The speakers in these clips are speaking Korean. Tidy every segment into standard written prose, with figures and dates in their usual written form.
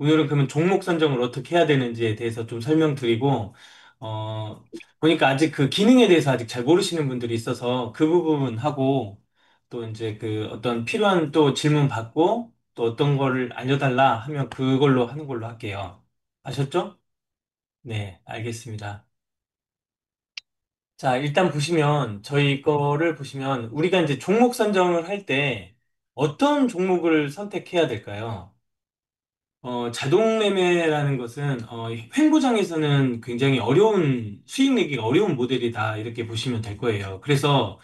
오늘은 그러면 종목 선정을 어떻게 해야 되는지에 대해서 좀 설명드리고, 어, 보니까 아직 그 기능에 대해서 아직 잘 모르시는 분들이 있어서 그 부분하고 또 이제 그 어떤 필요한 또 질문 받고 또 어떤 거를 알려달라 하면 그걸로 하는 걸로 할게요. 아셨죠? 네, 알겠습니다. 자, 일단 보시면 저희 거를 보시면 우리가 이제 종목 선정을 할 때 어떤 종목을 선택해야 될까요? 자동 매매라는 것은 횡보장에서는 굉장히 어려운 수익 내기가 어려운 모델이다 이렇게 보시면 될 거예요. 그래서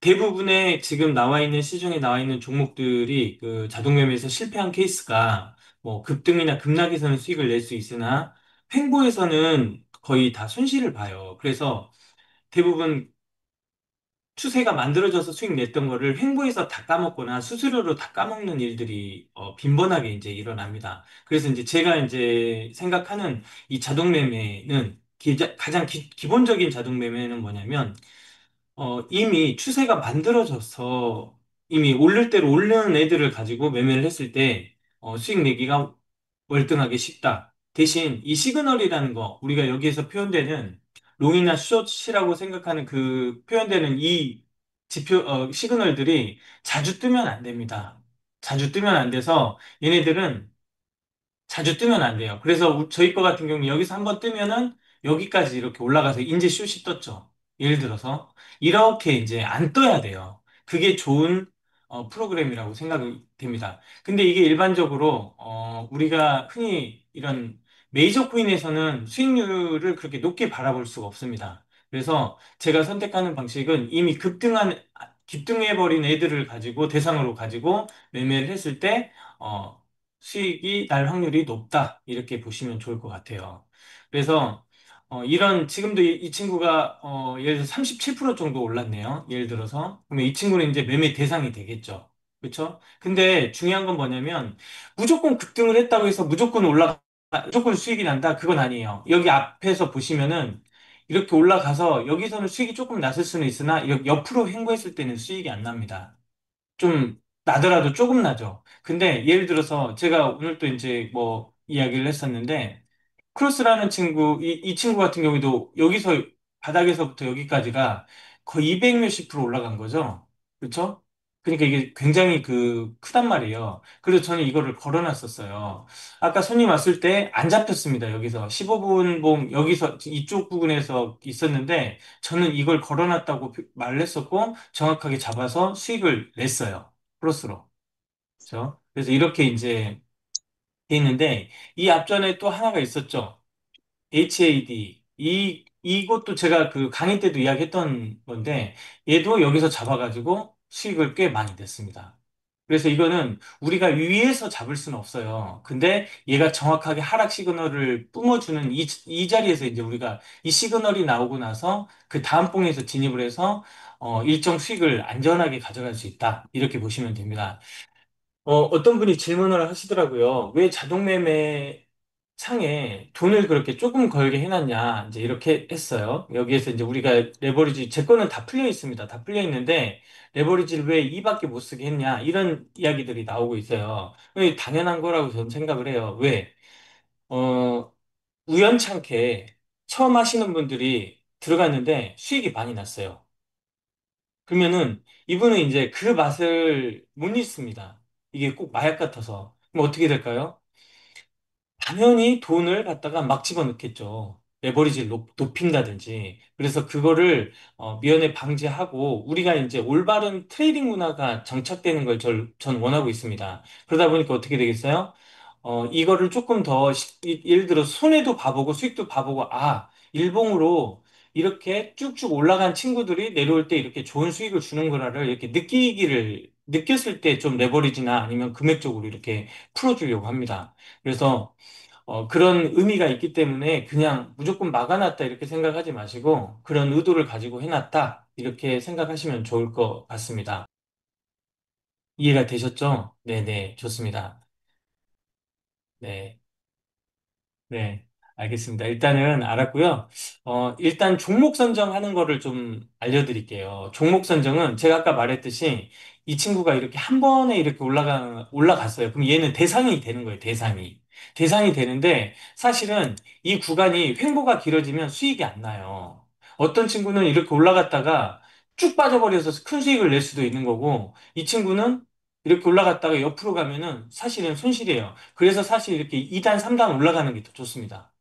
대부분의 지금 나와 있는 시중에 나와 있는 종목들이 그 자동 매매에서 실패한 케이스가 뭐 급등이나 급락에서는 수익을 낼 수 있으나 횡보에서는 거의 다 손실을 봐요. 그래서 대부분 추세가 만들어져서 수익 냈던 거를 횡보해서 다 까먹거나 수수료로 다 까먹는 일들이 빈번하게 이제 일어납니다. 그래서 이제 제가 이제 생각하는 이 자동 매매는 가장 기본적인 자동 매매는 뭐냐면 이미 추세가 만들어져서 이미 오를 대로 오르는 애들을 가지고 매매를 했을 때 수익 내기가 월등하게 쉽다. 대신 이 시그널이라는 거, 우리가 여기에서 표현되는 롱이나 숏이라고 생각하는 그 표현되는 이 시그널들이 자주 뜨면 안 됩니다. 자주 뜨면 안 돼서 얘네들은 자주 뜨면 안 돼요. 그래서 저희 거 같은 경우는 여기서 한번 뜨면은 여기까지 이렇게 올라가서 이제 숏이 떴죠. 예를 들어서 이렇게 이제 안 떠야 돼요. 그게 좋은 프로그램이라고 생각이 됩니다. 근데 이게 일반적으로 우리가 흔히 이런 메이저 코인에서는 수익률을 그렇게 높게 바라볼 수가 없습니다. 그래서 제가 선택하는 방식은 이미 급등해버린 애들을 가지고 대상으로 가지고 매매를 했을 때 수익이 날 확률이 높다. 이렇게 보시면 좋을 것 같아요. 그래서, 지금도 이 친구가, 예를 들어서 37% 정도 올랐네요. 예를 들어서. 그러면 이 친구는 이제 매매 대상이 되겠죠. 그렇죠? 근데 중요한 건 뭐냐면, 무조건 급등을 했다고 해서 무조건 수익이 난다? 그건 아니에요. 여기 앞에서 보시면은, 이렇게 올라가서 여기서는 수익이 조금 났을 수는 있으나, 옆으로 횡보했을 때는 수익이 안 납니다. 좀 나더라도 조금 나죠. 근데 예를 들어서 제가 오늘 또 이제 뭐 이야기를 했었는데 크로스라는 이 친구 같은 경우도 여기서 바닥에서부터 여기까지가 거의 200 몇십 프로 올라간 거죠. 그렇죠? 그러니까 이게 굉장히 크단 말이에요. 그래서 저는 이거를 걸어놨었어요. 아까 손님 왔을 때 안 잡혔습니다. 여기서 15분 봉 여기서 이쪽 부분에서 있었는데 저는 이걸 걸어놨다고 말을 했었고 정확하게 잡아서 수익을 냈어요. 플러스로. 그렇죠? 그래서 이렇게 이제 돼 있는데 이 앞전에 또 하나가 있었죠. HAD. 이것도 제가 그 강의 때도 이야기했던 건데, 얘도 여기서 잡아가지고 수익을 꽤 많이 냈습니다. 그래서 이거는 우리가 위에서 잡을 수는 없어요. 근데 얘가 정확하게 하락 시그널을 뿜어주는 이 자리에서 이제 우리가 이 시그널이 나오고 나서 그 다음 봉에서 진입을 해서 일정 수익을 안전하게 가져갈 수 있다. 이렇게 보시면 됩니다. 어떤 분이 질문을 하시더라고요. 왜 자동매매 창에 돈을 그렇게 조금 걸게 해놨냐, 이제 이렇게 했어요. 여기에서 이제 우리가 레버리지, 제 거는 다 풀려 있습니다. 다 풀려 있는데, 레버리지를 왜 2밖에 못 쓰게 했냐, 이런 이야기들이 나오고 있어요. 당연한 거라고 저는 생각을 해요. 왜? 어, 우연찮게 처음 하시는 분들이 들어갔는데 수익이 많이 났어요. 그러면은 이분은 이제 그 맛을 못 잊습니다. 이게 꼭 마약 같아서. 그럼 어떻게 될까요? 당연히 돈을 갖다가 막 집어넣겠죠. 레버리지를 높인다든지. 그래서 그거를 미연에 방지하고 우리가 이제 올바른 트레이딩 문화가 정착되는 걸 전 원하고 있습니다. 그러다 보니까 어떻게 되겠어요? 이거를 조금 더 예를 들어 손해도 봐보고 수익도 봐보고 일봉으로 이렇게 쭉쭉 올라간 친구들이 내려올 때 이렇게 좋은 수익을 주는 거라를 이렇게 느꼈을 때 좀 레버리지나 아니면 금액적으로 이렇게 풀어주려고 합니다. 그래서 그런 의미가 있기 때문에 그냥 무조건 막아놨다 이렇게 생각하지 마시고 그런 의도를 가지고 해놨다 이렇게 생각하시면 좋을 것 같습니다. 이해가 되셨죠? 네네, 좋습니다. 네, 네, 알겠습니다. 일단은 알았고요. 일단 종목 선정하는 거를 좀 알려드릴게요. 종목 선정은 제가 아까 말했듯이 이 친구가 이렇게 한 번에 이렇게 올라갔어요. 그럼 얘는 대상이 되는 거예요, 대상이. 계산이 되는데 사실은 이 구간이 횡보가 길어지면 수익이 안 나요. 어떤 친구는 이렇게 올라갔다가 쭉 빠져버려서 큰 수익을 낼 수도 있는 거고 이 친구는 이렇게 올라갔다가 옆으로 가면은 사실은 손실이에요. 그래서 사실 이렇게 2단, 3단 올라가는 게 더 좋습니다.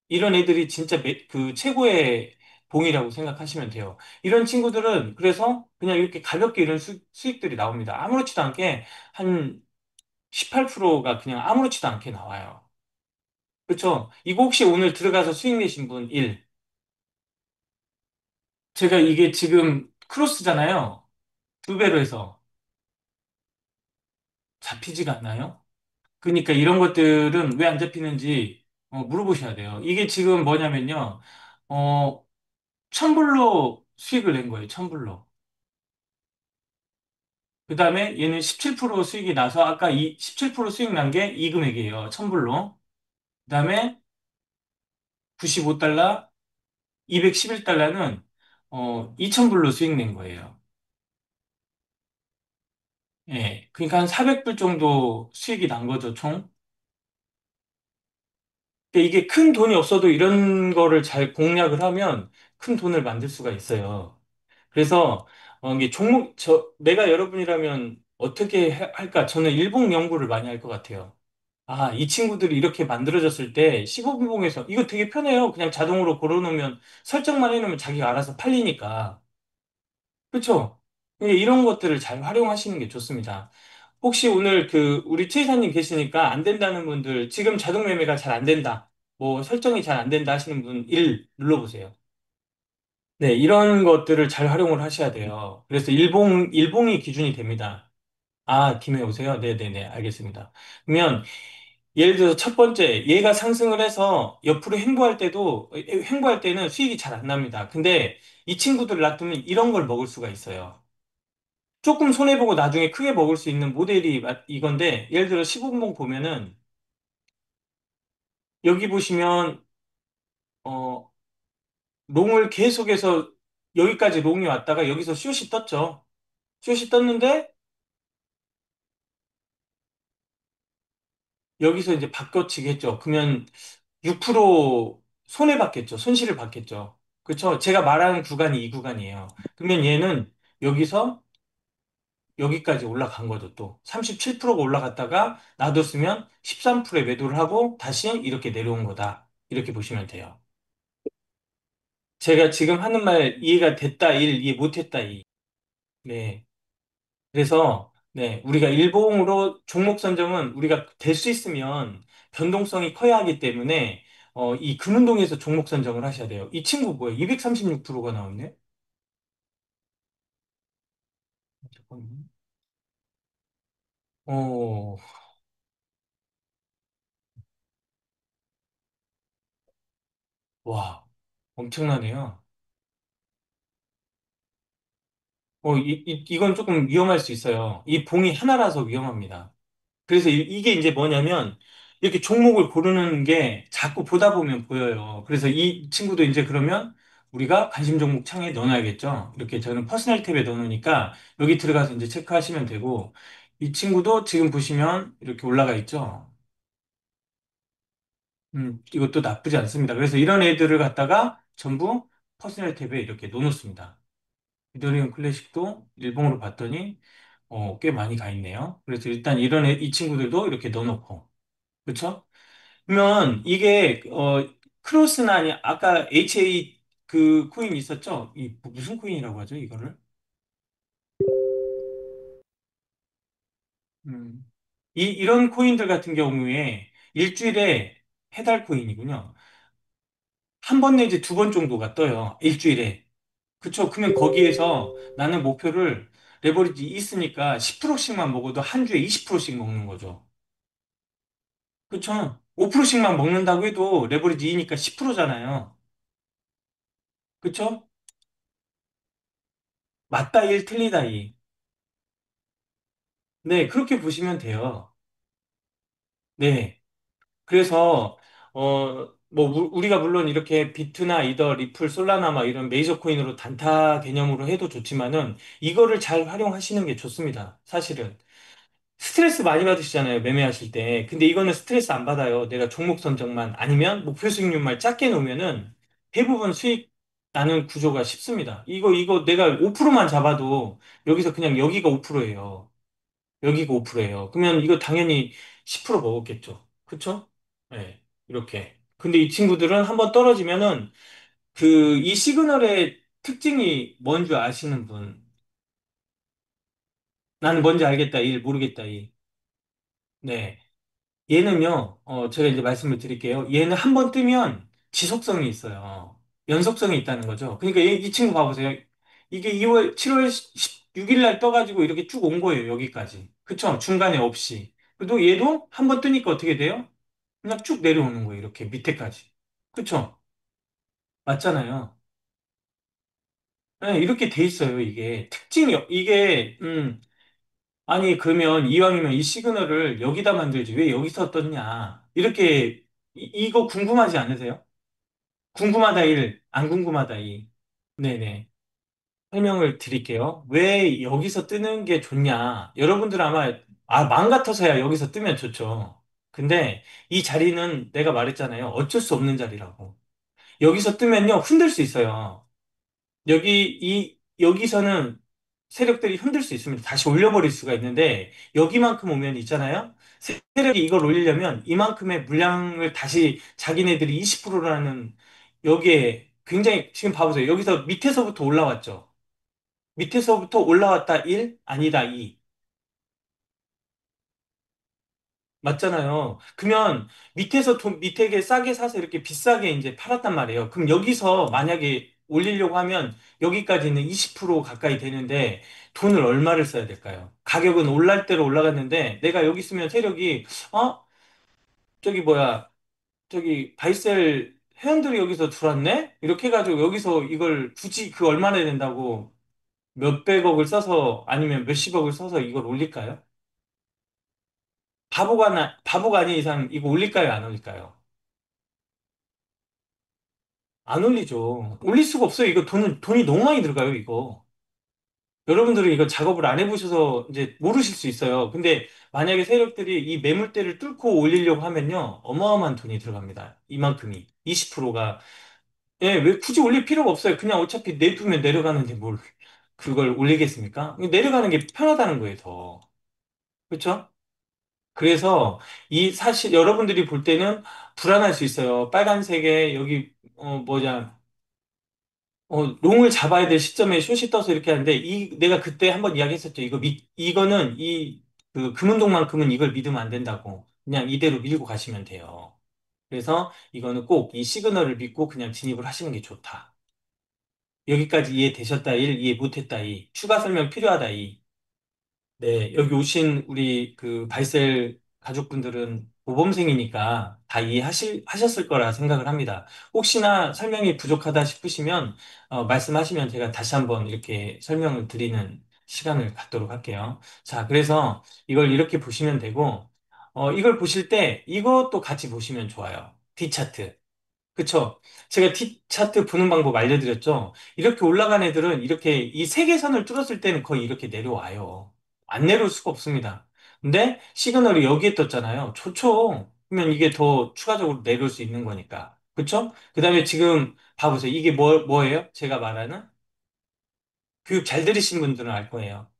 이런 애들이 진짜 그 최고의 봉이라고 생각하시면 돼요. 이런 친구들은 그래서 그냥 이렇게 가볍게 이런 수익들이 나옵니다. 아무렇지도 않게 한 18%가 그냥 아무렇지도 않게 나와요. 그렇죠? 이거 혹시 오늘 들어가서 수익 내신 분 1. 제가 이게 지금 크로스잖아요. 두 배로 해서 잡히지가 않나요? 그러니까 이런 것들은 왜 안 잡히는지 물어보셔야 돼요. 이게 지금 뭐냐면요. 어, 1000불로 수익을 낸 거예요. 1000불로. 그 다음에 얘는 17% 수익이 나서 아까 이 17% 수익 난 게 이 금액이에요. 1000불로. 그 다음에 95달러, 211달러는 2000불로 수익 낸 거예요. 예. 그러니까 한 400불 정도 수익이 난 거죠, 총. 근데 이게 큰 돈이 없어도 이런 거를 잘 공략을 하면 큰 돈을 만들 수가 있어요. 그래서 이게 내가 여러분이라면 어떻게 할까? 저는 일봉 연구를 많이 할 것 같아요. 아, 이 친구들이 이렇게 만들어졌을 때 15분봉에서 이거 되게 편해요. 그냥 자동으로 걸어놓으면 설정만 해놓으면 자기가 알아서 팔리니까. 그렇죠? 이런 것들을 잘 활용하시는 게 좋습니다. 혹시 오늘 우리 최 이사님 계시니까 안 된다는 분들 지금 자동 매매가 잘 안 된다. 뭐 설정이 잘 안 된다 하시는 분 1 눌러보세요. 네, 이런 것들을 잘 활용을 하셔야 돼요. 그래서 일봉이 기준이 됩니다. 아, 김해 오세요? 네네네, 알겠습니다. 그러면 예를 들어서 첫 번째, 얘가 상승을 해서 옆으로 횡보할 때는 수익이 잘 안 납니다. 근데 이 친구들을 놔두면 이런 걸 먹을 수가 있어요. 조금 손해보고 나중에 크게 먹을 수 있는 모델이 이건데, 예를 들어 15분봉 보면은, 여기 보시면, 어, 롱을 계속해서 여기까지 롱이 왔다가 여기서 숏이 떴죠. 숏이 떴는데, 여기서 이제 바꿔치겠죠. 그러면 6% 손해받겠죠. 손실을 받겠죠. 그렇죠? 제가 말하는 구간이 이 구간이에요. 그러면 얘는 여기서 여기까지 올라간 거죠, 또. 37%가 올라갔다가 놔뒀으면 13%에 매도를 하고 다시 이렇게 내려온 거다. 이렇게 보시면 돼요. 제가 지금 하는 말 이해가 됐다, 1, 이해 못했다, 2. 네. 그래서, 네. 우리가 일봉으로 종목 선정은 우리가 될 수 있으면 변동성이 커야 하기 때문에 이 금운동에서 종목 선정을 하셔야 돼요. 이 친구 뭐예요? 236%가 나왔네? 잠깐만요. 어, 와, 엄청나네요. 이건 조금 위험할 수 있어요. 이 봉이 하나라서 위험합니다. 그래서 이게 이제 뭐냐면, 이렇게 종목을 고르는 게 자꾸 보다 보면 보여요. 그래서 이 친구도 이제 그러면 우리가 관심 종목 창에 넣어놔야겠죠. 이렇게 저는 퍼스널 탭에 넣어놓으니까 여기 들어가서 이제 체크하시면 되고, 이 친구도 지금 보시면 이렇게 올라가 있죠. 이것도 나쁘지 않습니다. 그래서 이런 애들을 갖다가 전부 퍼스널 탭에 이렇게 넣어놓습니다. 이더리움 클래식도 일봉으로 봤더니 꽤 많이 가 있네요. 그래서 일단 이 친구들도 이렇게 넣어놓고 그렇죠? 그러면 이게 크로스나 아니 아까 HA 그 코인 있었죠? 무슨 코인이라고 하죠? 이거를 음. 이런 코인들 같은 경우에 일주일에 해달 코인이군요. 한 번 내지 두 번 정도가 떠요. 일주일에. 그쵸? 그러면 거기에서 나는 목표를 레버리지 있으니까 10%씩만 먹어도 한 주에 20%씩 먹는 거죠. 그쵸? 5%씩만 먹는다고 해도 레버리지 2니까 10%잖아요. 그쵸? 맞다 1, 틀리다 2. 네, 그렇게 보시면 돼요. 네. 그래서, 뭐, 우리가 물론 이렇게 비트나 이더, 리플, 솔라나 막 이런 메이저 코인으로 단타 개념으로 해도 좋지만은 이거를 잘 활용하시는 게 좋습니다. 사실은. 스트레스 많이 받으시잖아요, 매매하실 때. 근데 이거는 스트레스 안 받아요. 내가 종목 선정만 아니면 목표 수익률만 작게 놓으면은 대부분 수익 나는 구조가 쉽습니다. 이거 내가 5%만 잡아도 여기서 그냥 여기가 5%예요. 여기가 5%예요. 그러면 이거 당연히 10% 먹었겠죠. 그쵸? 네, 이렇게. 근데 이 친구들은 한번 떨어지면은 이 시그널의 특징이 뭔 줄 아시는 분? 나는 뭔지 알겠다, 일 모르겠다, 일. 네. 얘는요, 제가 이제 말씀을 드릴게요. 얘는 한 번 뜨면 지속성이 있어요. 연속성이 있다는 거죠. 그러니까 이 친구 봐보세요. 이게 7월 16일 날 떠가지고 이렇게 쭉 온 거예요, 여기까지. 그쵸? 중간에 없이. 그래도 얘도 한 번 뜨니까 어떻게 돼요? 그냥 쭉 내려오는 거예요, 이렇게 밑에까지. 그쵸? 맞잖아요. 네, 이렇게 돼 있어요, 이게. 이게, 아니, 그러면 이왕이면 이 시그널을 여기다 만들지. 왜 여기서 떴냐? 이렇게, 이거 궁금하지 않으세요? 궁금하다 일, 안 궁금하다 이. 네네. 설명을 드릴게요. 왜 여기서 뜨는 게 좋냐? 여러분들 아마, 마음 같아서야 여기서 뜨면 좋죠. 근데 이 자리는 내가 말했잖아요. 어쩔 수 없는 자리라고. 여기서 뜨면요, 흔들 수 있어요. 여기서는 세력들이 흔들 수 있습니다. 다시 올려버릴 수가 있는데, 여기만큼 오면 있잖아요? 세력이 이걸 올리려면 이만큼의 물량을 다시 자기네들이 20%라는 여기에 굉장히, 지금 봐보세요. 여기서 밑에서부터 올라왔죠. 밑에서부터 올라왔다 1, 아니다 2. 맞잖아요. 그러면 밑에 싸게 사서 이렇게 비싸게 이제 팔았단 말이에요. 그럼 여기서 만약에 올리려고 하면 여기까지는 20% 가까이 되는데 돈을 얼마를 써야 될까요? 가격은 올랄 대로 올라갔는데 내가 여기 있으면 세력이 어? 저기 뭐야? 저기 바이셀 회원들이 여기서 들어왔네? 이렇게 해가지고 여기서 이걸 굳이 그 얼마나 된다고 몇백억을 써서 아니면 몇십억을 써서 이걸 올릴까요? 바보가 아닌 이상 이거 올릴까요? 안 올릴까요? 안 올리죠. 올릴 수가 없어요. 이거 돈이 너무 많이 들어가요, 이거. 여러분들은 이거 작업을 안 해보셔서 이제 모르실 수 있어요. 근데 만약에 세력들이 이 매물대를 뚫고 올리려고 하면요, 어마어마한 돈이 들어갑니다. 이만큼이. 20%가. 예, 왜 굳이 올릴 필요가 없어요. 그냥 어차피 내두면 내려가는데 뭘, 그걸 올리겠습니까? 내려가는 게 편하다는 거예요, 더. 그렇죠? 그래서 사실 여러분들이 볼 때는 불안할 수 있어요. 빨간색에 여기, 뭐냐, 롱을 잡아야 될 시점에 숏이 떠서 이렇게 하는데, 내가 그때 한번 이야기했었죠. 이거는 금운동만큼은 이걸 믿으면 안 된다고. 그냥 이대로 밀고 가시면 돼요. 그래서 이거는 꼭 이 시그널을 믿고 그냥 진입을 하시는 게 좋다. 여기까지 이해되셨다, 이해 못했다, 추가 설명 필요하다, 네, 여기 오신 우리 그 발셀 가족분들은 모범생이니까 다 하셨을 거라 생각을 합니다. 혹시나 설명이 부족하다 싶으시면, 말씀하시면 제가 다시 한번 이렇게 설명을 드리는 시간을 갖도록 할게요. 자, 그래서 이걸 이렇게 보시면 되고, 이걸 보실 때 이것도 같이 보시면 좋아요. D차트. 그쵸? 제가 T차트 보는 방법 알려드렸죠? 이렇게 올라간 애들은 이렇게 이 세계선을 뚫었을 때는 거의 이렇게 내려와요. 안 내려올 수가 없습니다. 근데 시그널이 여기에 떴잖아요. 좋죠. 그러면 이게 더 추가적으로 내려올 수 있는 거니까. 그쵸? 그 다음에 지금 봐보세요. 이게 뭐예요? 제가 말하는? 교육 잘 들으신 분들은 알 거예요.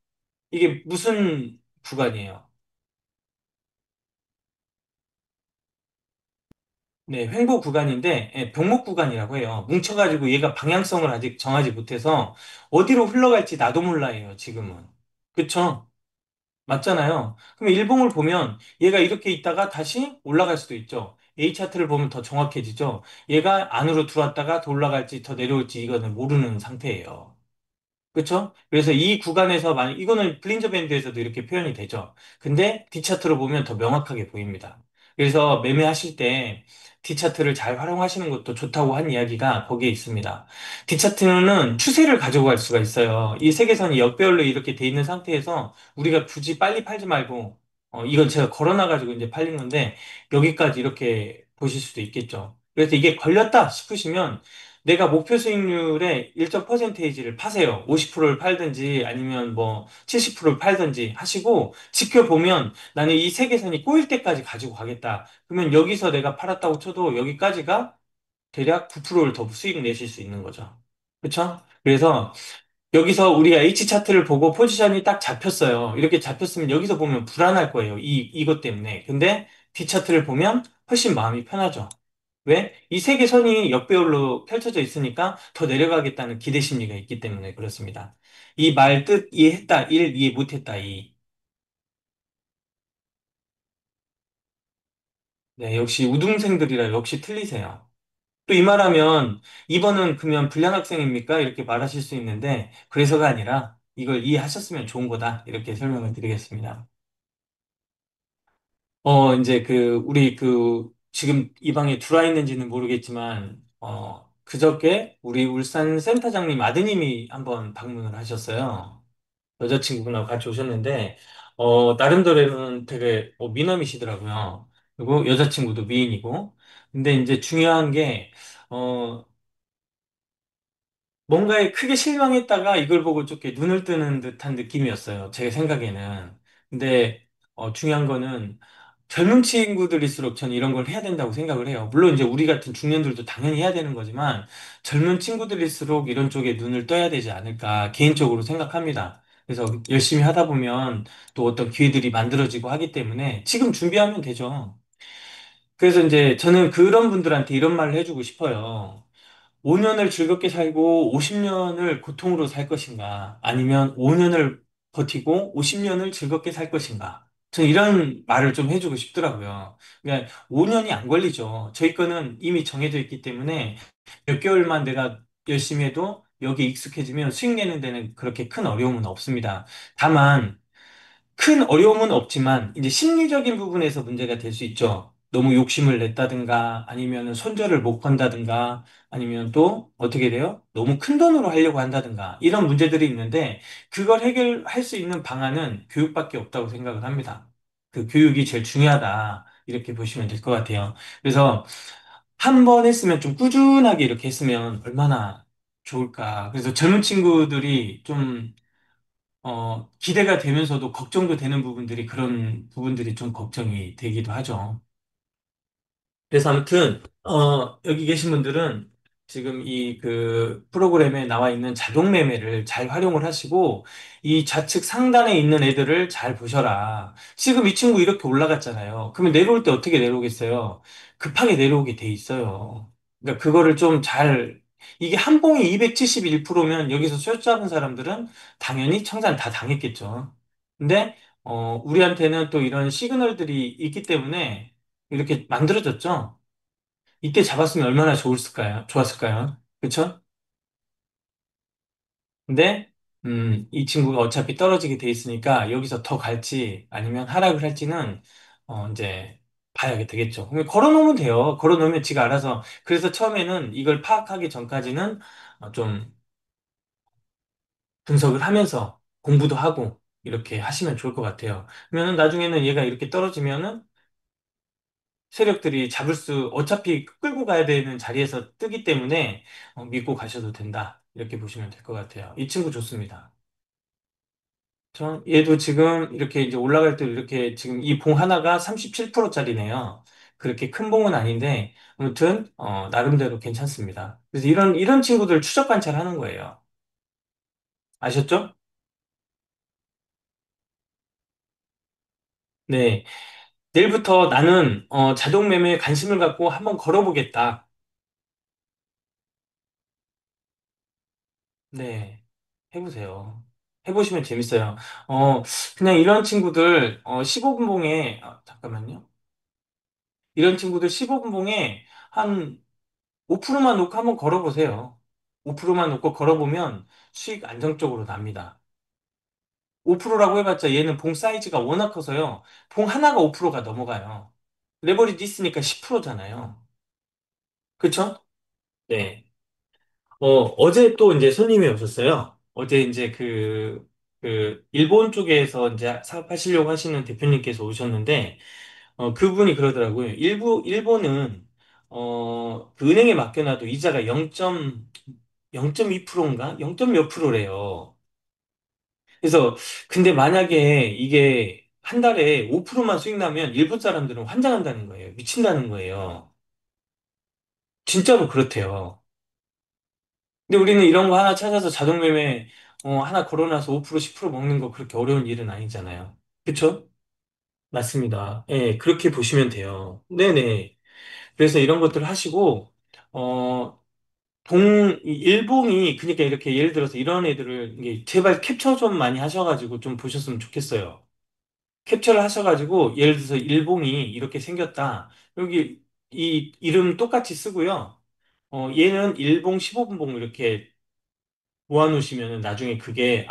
이게 무슨 구간이에요? 네, 횡보 구간인데, 예, 병목 구간이라고 해요. 뭉쳐가지고 얘가 방향성을 아직 정하지 못해서 어디로 흘러갈지 나도 몰라요, 지금은. 그쵸? 맞잖아요. 그럼 일봉을 보면 얘가 이렇게 있다가 다시 올라갈 수도 있죠. A 차트를 보면 더 정확해지죠. 얘가 안으로 들어왔다가 더 올라갈지 더 내려올지 이거는 모르는 상태예요. 그렇죠? 그래서 이 구간에서 이거는 블린저 밴드에서도 이렇게 표현이 되죠. 근데 D 차트로 보면 더 명확하게 보입니다. 그래서 매매하실 때 D 차트를 잘 활용하시는 것도 좋다고 한 이야기가 거기에 있습니다. D 차트는 추세를 가져갈 수가 있어요. 이 세계선이 역배열로 이렇게 돼 있는 상태에서 우리가 굳이 빨리 팔지 말고 이건 제가 걸어놔가지고 이제 팔린 건데 여기까지 이렇게 보실 수도 있겠죠. 그래서 이게 걸렸다 싶으시면 내가 목표 수익률의 일정 퍼센테이지를 파세요. 50%를 팔든지 아니면 뭐 70%를 팔든지 하시고 지켜보면 나는 이 세계선이 꼬일 때까지 가지고 가겠다. 그러면 여기서 내가 팔았다고 쳐도 여기까지가 대략 9%를 더 수익 내실 수 있는 거죠. 그렇죠? 그래서 여기서 우리가 H 차트를 보고 포지션이 딱 잡혔어요. 이렇게 잡혔으면 여기서 보면 불안할 거예요. 이것 때문에. 근데 D 차트를 보면 훨씬 마음이 편하죠. 왜? 이 세계 선이 역배열로 펼쳐져 있으니까 더 내려가겠다는 기대 심리가 있기 때문에 그렇습니다. 이 말 뜻 이해했다, 1 이해 못했다, 2. 네, 역시 우등생들이라 역시 틀리세요. 또 이 말하면 2번은 그러면 불량 학생입니까? 이렇게 말하실 수 있는데 그래서가 아니라 이걸 이해하셨으면 좋은 거다. 이렇게 설명을 드리겠습니다. 이제 우리 지금 이 방에 들어와 있는지는 모르겠지만, 그저께 우리 울산 센터장님 아드님이 한번 방문을 하셨어요. 여자친구분하고 같이 오셨는데, 나름대로는 되게 미남이시더라고요. 그리고 여자친구도 미인이고. 근데 이제 중요한 게, 어, 뭔가에 크게 실망했다가 이걸 보고 좀 이렇게 눈을 뜨는 듯한 느낌이었어요. 제 생각에는. 근데 중요한 거는 젊은 친구들일수록 저는 이런 걸 해야 된다고 생각을 해요. 물론 이제 우리 같은 중년들도 당연히 해야 되는 거지만 젊은 친구들일수록 이런 쪽에 눈을 떠야 되지 않을까 개인적으로 생각합니다. 그래서 열심히 하다 보면 또 어떤 기회들이 만들어지고 하기 때문에 지금 준비하면 되죠. 그래서 이제 저는 그런 분들한테 이런 말을 해주고 싶어요. 5년을 즐겁게 살고 50년을 고통으로 살 것인가? 아니면 5년을 버티고 50년을 즐겁게 살 것인가? 저는 이런 말을 좀 해주고 싶더라고요. 그러니까 5년이 안 걸리죠. 저희 거는 이미 정해져 있기 때문에 몇 개월만 내가 열심히 해도 여기 익숙해지면 수익 내는 데는 그렇게 큰 어려움은 없습니다. 다만 큰 어려움은 없지만 이제 심리적인 부분에서 문제가 될 수 있죠. 너무 욕심을 냈다든가 아니면 손절을 못 건다든가 아니면 또 어떻게 돼요? 너무 큰 돈으로 하려고 한다든가 이런 문제들이 있는데 그걸 해결할 수 있는 방안은 교육밖에 없다고 생각을 합니다. 그 교육이 제일 중요하다. 이렇게 보시면 될 것 같아요. 그래서 한 번 했으면 좀 꾸준하게 이렇게 했으면 얼마나 좋을까. 그래서 젊은 친구들이 좀 기대가 되면서도 걱정도 되는 부분들이 그런 부분들이 좀 걱정이 되기도 하죠. 그래서 아무튼, 여기 계신 분들은 지금 이 프로그램에 나와 있는 자동 매매를 잘 활용을 하시고, 이 좌측 상단에 있는 애들을 잘 보셔라. 지금 이 친구 이렇게 올라갔잖아요. 그러면 내려올 때 어떻게 내려오겠어요? 급하게 내려오게 돼 있어요. 그러니까 그거를 좀 이게 한 봉이 271%면 여기서 숫 잡은 사람들은 당연히 청산 다 당했겠죠. 근데, 우리한테는 또 이런 시그널들이 있기 때문에 이렇게 만들어졌죠? 이때 잡았으면 얼마나 좋았을까요? 그쵸? 근데, 이 친구가 어차피 떨어지게 돼 있으니까 여기서 더 갈지 아니면 하락을 할지는, 이제 봐야 되겠죠. 그냥 걸어놓으면 돼요. 걸어놓으면 지가 알아서. 그래서 처음에는 이걸 파악하기 전까지는 좀 분석을 하면서 공부도 하고 이렇게 하시면 좋을 것 같아요. 그러면 나중에는 얘가 이렇게 떨어지면은 세력들이 어차피 끌고 가야 되는 자리에서 뜨기 때문에 믿고 가셔도 된다. 이렇게 보시면 될 것 같아요. 이 친구 좋습니다. 얘도 지금 이렇게 이제 올라갈 때 이렇게 지금 이 봉 하나가 37%짜리네요. 그렇게 큰 봉은 아닌데, 아무튼, 나름대로 괜찮습니다. 그래서 이런 친구들 추적 관찰하는 거예요. 아셨죠? 네. 내일부터 나는, 자동 매매에 관심을 갖고 한번 걸어보겠다. 네, 해보세요. 해보시면 재밌어요. 어, 그냥 이런 친구들, 15분 봉에, 잠깐만요. 이런 친구들 15분 봉에 한 5%만 놓고 한번 걸어보세요. 5%만 놓고 걸어보면 수익 안정적으로 납니다. 5%라고 해봤자 얘는 봉 사이즈가 워낙 커서요. 봉 하나가 5%가 넘어가요. 레버리지 있으니까 10%잖아요. 그쵸? 네. 어제 또 이제 손님이 오셨어요. 어제 이제 일본 쪽에서 이제 사업하시려고 하시는 대표님께서 오셨는데, 그분이 그러더라고요. 일본은, 그 은행에 맡겨놔도 이자가 0.2%인가? 0. 몇 프로래요. 그래서, 근데 만약에 이게 한 달에 5%만 수익 나면 일본 사람들은 환장한다는 거예요. 미친다는 거예요. 진짜로 그렇대요. 근데 우리는 이런 거 하나 찾아서 자동매매, 하나 걸어놔서 5% 10% 먹는 거 그렇게 어려운 일은 아니잖아요. 그쵸? 맞습니다. 예, 그렇게 보시면 돼요. 네네. 그래서 이런 것들을 하시고, 어, 이 일봉이, 그러니까 이렇게 예를 들어서 이런 애들을, 이게 제발 캡처 좀 많이 하셔가지고 좀 보셨으면 좋겠어요. 캡처를 하셔가지고, 예를 들어서 일봉이 이렇게 생겼다. 여기 이 이름 똑같이 쓰고요. 얘는 일봉 15분봉 이렇게 모아놓으시면 나중에 그게,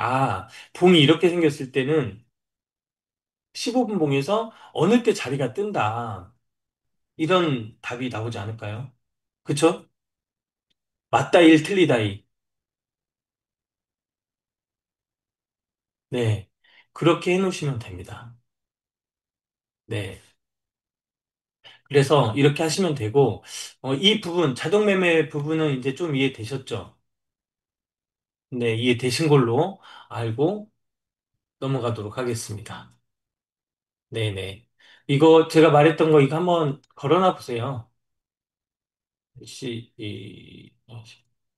봉이 이렇게 생겼을 때는 15분봉에서 어느 때 자리가 뜬다. 이런 답이 나오지 않을까요? 그쵸? 맞다 일 틀리다 이. 네. 그렇게 해놓으시면 됩니다. 네. 그래서 이렇게 하시면 되고, 이 부분, 자동매매 부분은 이제 좀 이해되셨죠? 네, 이해되신 걸로 알고 넘어가도록 하겠습니다. 네네. 이거 제가 말했던 거 이거 한번 걸어놔 보세요.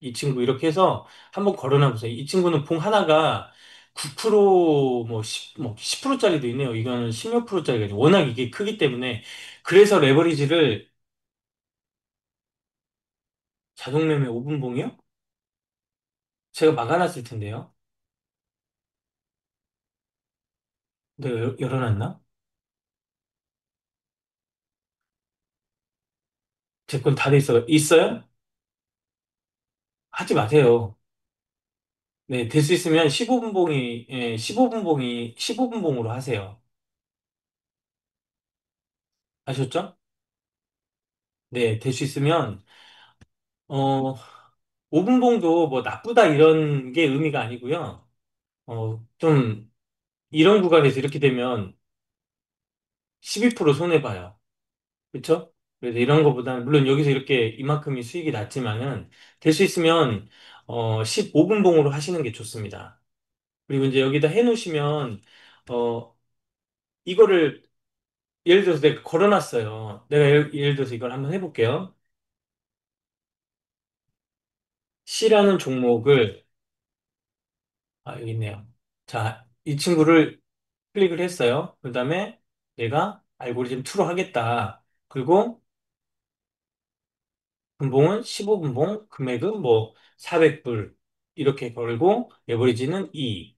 이 친구 이렇게 해서 한번 걸어놔 보세요. 이 친구는 봉 하나가 9% 뭐 10%짜리도 있네요. 이거는 16%짜리가 워낙 이게 크기 때문에 그래서 레버리지를 자동 매매 5분 봉이요? 제가 막아놨을 텐데요. 내가 열어놨나? 제 건 다 돼 있어요. 있어요? 하지 마세요. 네, 될 수 있으면 15분 봉이, 15분 봉이, 15분 봉으로 하세요. 아셨죠? 네, 될 수 있으면, 어, 5분 봉도 뭐 나쁘다 이런 게 의미가 아니고요. 좀, 이런 구간에서 이렇게 되면 12% 손해봐요. 그쵸? 그래서 이런 거보다는, 물론 여기서 이렇게 이만큼이 수익이 났지만은, 될 수 있으면, 15분 봉으로 하시는 게 좋습니다. 그리고 이제 여기다 해놓으시면, 어, 이거를, 예를 들어서 내가 걸어놨어요. 내가 예를 들어서 이걸 한번 해볼게요. C라는 종목을, 여기 있네요. 자, 이 친구를 클릭을 했어요. 그 다음에 내가 알고리즘 2로 하겠다. 그리고 분봉은 15분봉, 금액은 뭐 400불 이렇게 걸고 에버리지는 2.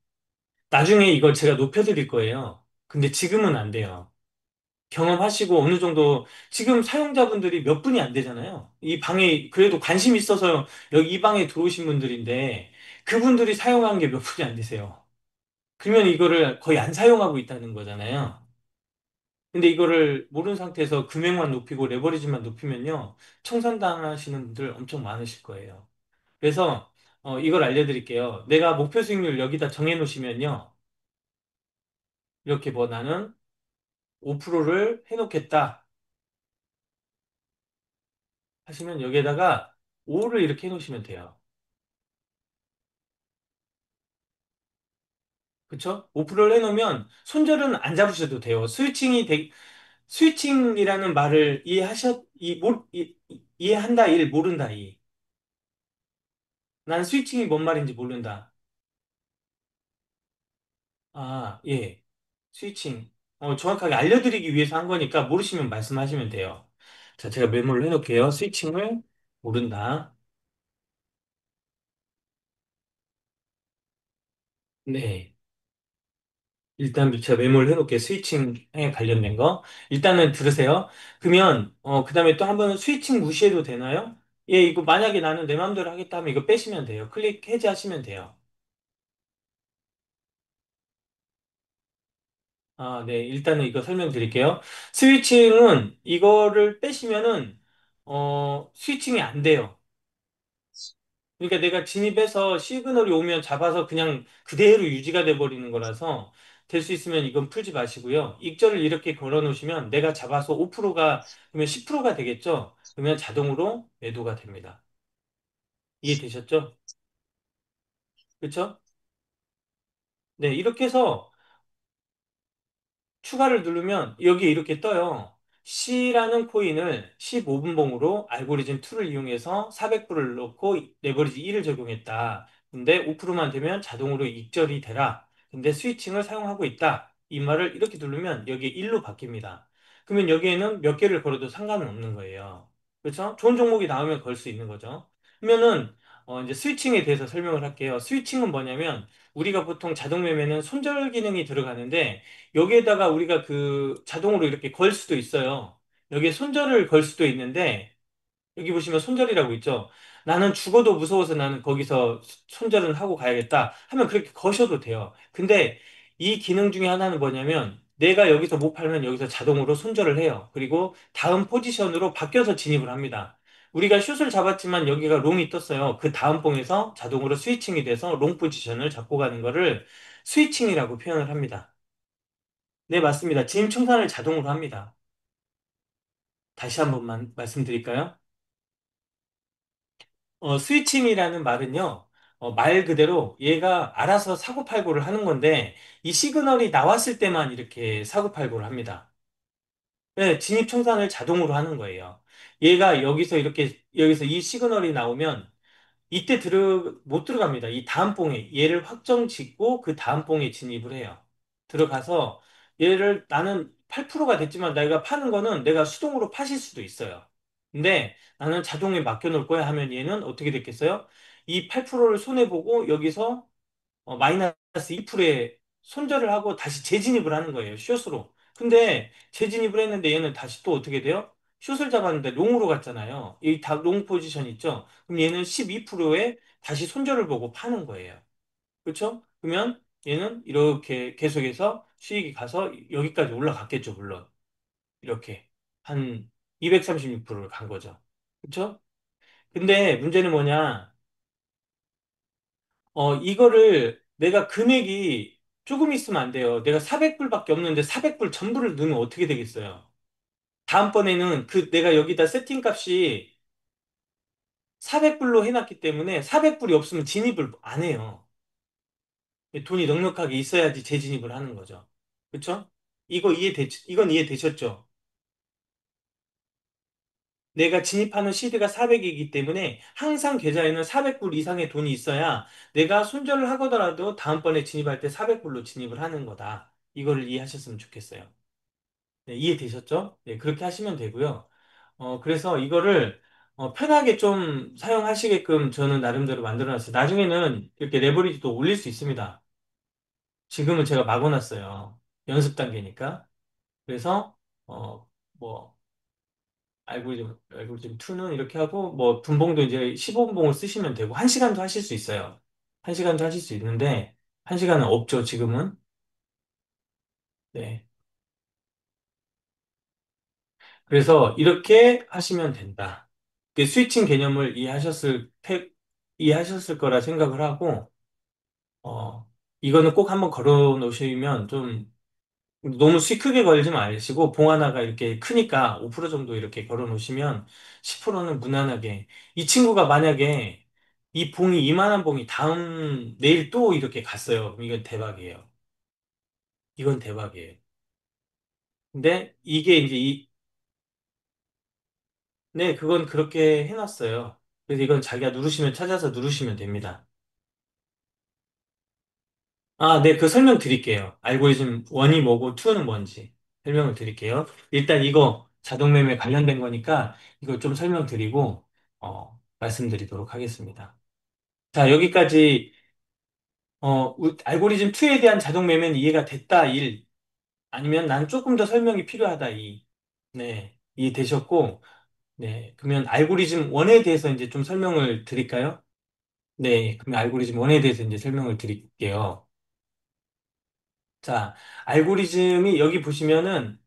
나중에 이걸 제가 높여드릴 거예요. 근데 지금은 안 돼요. 경험하시고 어느 정도 지금 사용자분들이 몇 분이 안 되잖아요. 이 방에 그래도 관심 있어서 여기 이 방에 들어오신 분들인데 그분들이 사용한 게 몇 분이 안 되세요. 그러면 이거를 거의 안 사용하고 있다는 거잖아요. 근데 이거를 모르는 상태에서 금액만 높이고 레버리지만 높이면요. 청산당하시는 분들 엄청 많으실 거예요. 그래서 이걸 알려드릴게요. 내가 목표 수익률 여기다 정해놓으시면요. 이렇게 뭐 나는 5%를 해놓겠다 하시면 여기에다가 5를 이렇게 해놓으시면 돼요. 그쵸? 5%를 해놓으면 손절은 안 잡으셔도 돼요. 스위칭이라는 말을 이해한다, 일, 모른다, 이. 난 스위칭이 뭔 말인지 모른다. 예. 스위칭. 정확하게 알려드리기 위해서 한 거니까 모르시면 말씀하시면 돼요. 자, 제가 메모를 해놓을게요. 스위칭을 모른다. 네. 일단 제가 메모를 해놓을게요. 스위칭에 관련된 거. 일단은 들으세요. 그러면, 그 다음에 또 한 번은 스위칭 무시해도 되나요? 예, 이거 만약에 나는 내 마음대로 하겠다 하면 이거 빼시면 돼요. 클릭 해제하시면 돼요. 네. 일단은 이거 설명드릴게요. 스위칭은 이거를 빼시면은, 스위칭이 안 돼요. 그러니까 내가 진입해서 시그널이 오면 잡아서 그냥 그대로 유지가 돼 버리는 거라서 될 수 있으면 이건 풀지 마시고요. 익절을 이렇게 걸어 놓으시면 내가 잡아서 5%가, 그러면 10%가 되겠죠? 그러면 자동으로 매도가 됩니다. 이해되셨죠? 그렇죠? 네, 이렇게 해서 추가를 누르면 여기에 이렇게 떠요. C라는 코인을 15분봉으로 알고리즘 2를 이용해서 400불을 넣고 레버리지 1을 적용했다. 근데 5%만 되면 자동으로 익절이 되라. 근데 스위칭을 사용하고 있다. 이 말을 이렇게 누르면 여기에 1로 바뀝니다. 그러면 여기에는 몇 개를 걸어도 상관은 없는 거예요. 그렇죠? 좋은 종목이 나오면 걸 수 있는 거죠. 그러면은 이제 스위칭에 대해서 설명을 할게요. 스위칭은 뭐냐면 우리가 보통 자동 매매는 손절 기능이 들어가는데 여기에다가 우리가 그 자동으로 이렇게 걸 수도 있어요. 여기에 손절을 걸 수도 있는데 여기 보시면 손절이라고 있죠. 나는 죽어도 무서워서 나는 거기서 손절은 하고 가야겠다 하면 그렇게 거셔도 돼요. 근데 이 기능 중에 하나는 뭐냐면 내가 여기서 못 팔면 여기서 자동으로 손절을 해요. 그리고 다음 포지션으로 바뀌어서 진입을 합니다. 우리가 숏을 잡았지만 여기가 롱이 떴어요. 그 다음 봉에서 자동으로 스위칭이 돼서 롱 포지션을 잡고 가는 거를 스위칭이라고 표현을 합니다. 네, 맞습니다. 진입 청산을 자동으로 합니다. 다시 한 번만 말씀드릴까요? 스위칭이라는 말은요, 말 그대로 얘가 알아서 사고팔고를 하는 건데, 이 시그널이 나왔을 때만 이렇게 사고팔고를 합니다. 네, 진입 청산을 자동으로 하는 거예요. 얘가 여기서 이 시그널이 나오면, 이때 못 들어갑니다. 이 다음 봉에, 얘를 확정 짓고 그 다음 봉에 진입을 해요. 들어가서, 얘를 나는 8%가 됐지만 내가 파는 거는 내가 수동으로 파실 수도 있어요. 근데 나는 자동에 맡겨놓을 거야 하면 얘는 어떻게 됐겠어요? 이 8%를 손해보고 여기서 마이너스 2%에 손절을 하고 다시 재진입을 하는 거예요. 숏으로. 근데 재진입을 했는데 얘는 다시 또 어떻게 돼요? 숏을 잡았는데 롱으로 갔잖아요. 이 롱 포지션 있죠? 그럼 얘는 12%에 다시 손절을 보고 파는 거예요. 그렇죠? 그러면 얘는 이렇게 계속해서 수익이 가서 여기까지 올라갔겠죠, 물론. 이렇게 한 236%를 간 거죠. 그렇죠? 근데 문제는 뭐냐? 이거를 내가 금액이 조금 있으면 안 돼요. 내가 400불밖에 없는데 400불 전부를 넣으면 어떻게 되겠어요? 다음번에는 그 내가 여기다 세팅 값이 400불로 해놨기 때문에 400불이 없으면 진입을 안 해요. 돈이 넉넉하게 있어야지 재진입을 하는 거죠. 그쵸? 이건 이해되셨죠? 내가 진입하는 시드가 400이기 때문에 항상 계좌에는 400불 이상의 돈이 있어야 내가 손절을 하더라도 다음번에 진입할 때 400불로 진입을 하는 거다. 이거를 이해하셨으면 좋겠어요. 네, 이해되셨죠? 네, 그렇게 하시면 되고요. 그래서 이거를 편하게 좀 사용하시게끔 저는 나름대로 만들어 놨어요. 나중에는 이렇게 레버리지도 올릴 수 있습니다. 지금은 제가 막아놨어요. 연습 단계니까. 그래서, 뭐, 알고리즘 2는 이렇게 하고, 뭐, 분봉도 이제 15분봉을 쓰시면 되고, 1시간도 하실 수 있어요. 1시간도 하실 수 있는데, 1시간은 없죠, 지금은. 네. 그래서 이렇게 하시면 된다. 그 스위칭 개념을 이해하셨을 거라 생각을 하고, 어, 이거는 꼭 한번 걸어 놓으시면 좀 너무 수 크게 걸지 마시고, 봉 하나가 이렇게 크니까 5% 정도 이렇게 걸어 놓으시면 10%는 무난하게. 이 친구가 만약에 이 봉이 이만한 봉이 내일 또 이렇게 갔어요. 그럼 이건 대박이에요. 이건 대박이에요. 근데 이게 이제 네, 그건 그렇게 해놨어요. 그래서 이건 자기가 찾아서 누르시면 됩니다. 아, 네, 그 설명 드릴게요. 알고리즘 1이 뭐고 2는 뭔지 설명을 드릴게요. 일단 이거 자동매매 관련된 거니까 이거 좀 설명드리고, 말씀드리도록 하겠습니다. 자, 여기까지, 알고리즘 2에 대한 자동매매는 이해가 됐다, 1. 아니면 난 조금 더 설명이 필요하다, 2. 네, 이해되셨고, 네, 그러면 알고리즘 1에 대해서 이제 좀 설명을 드릴까요? 네, 그럼 알고리즘 1에 대해서 이제 설명을 드릴게요. 자, 알고리즘이 여기 보시면은,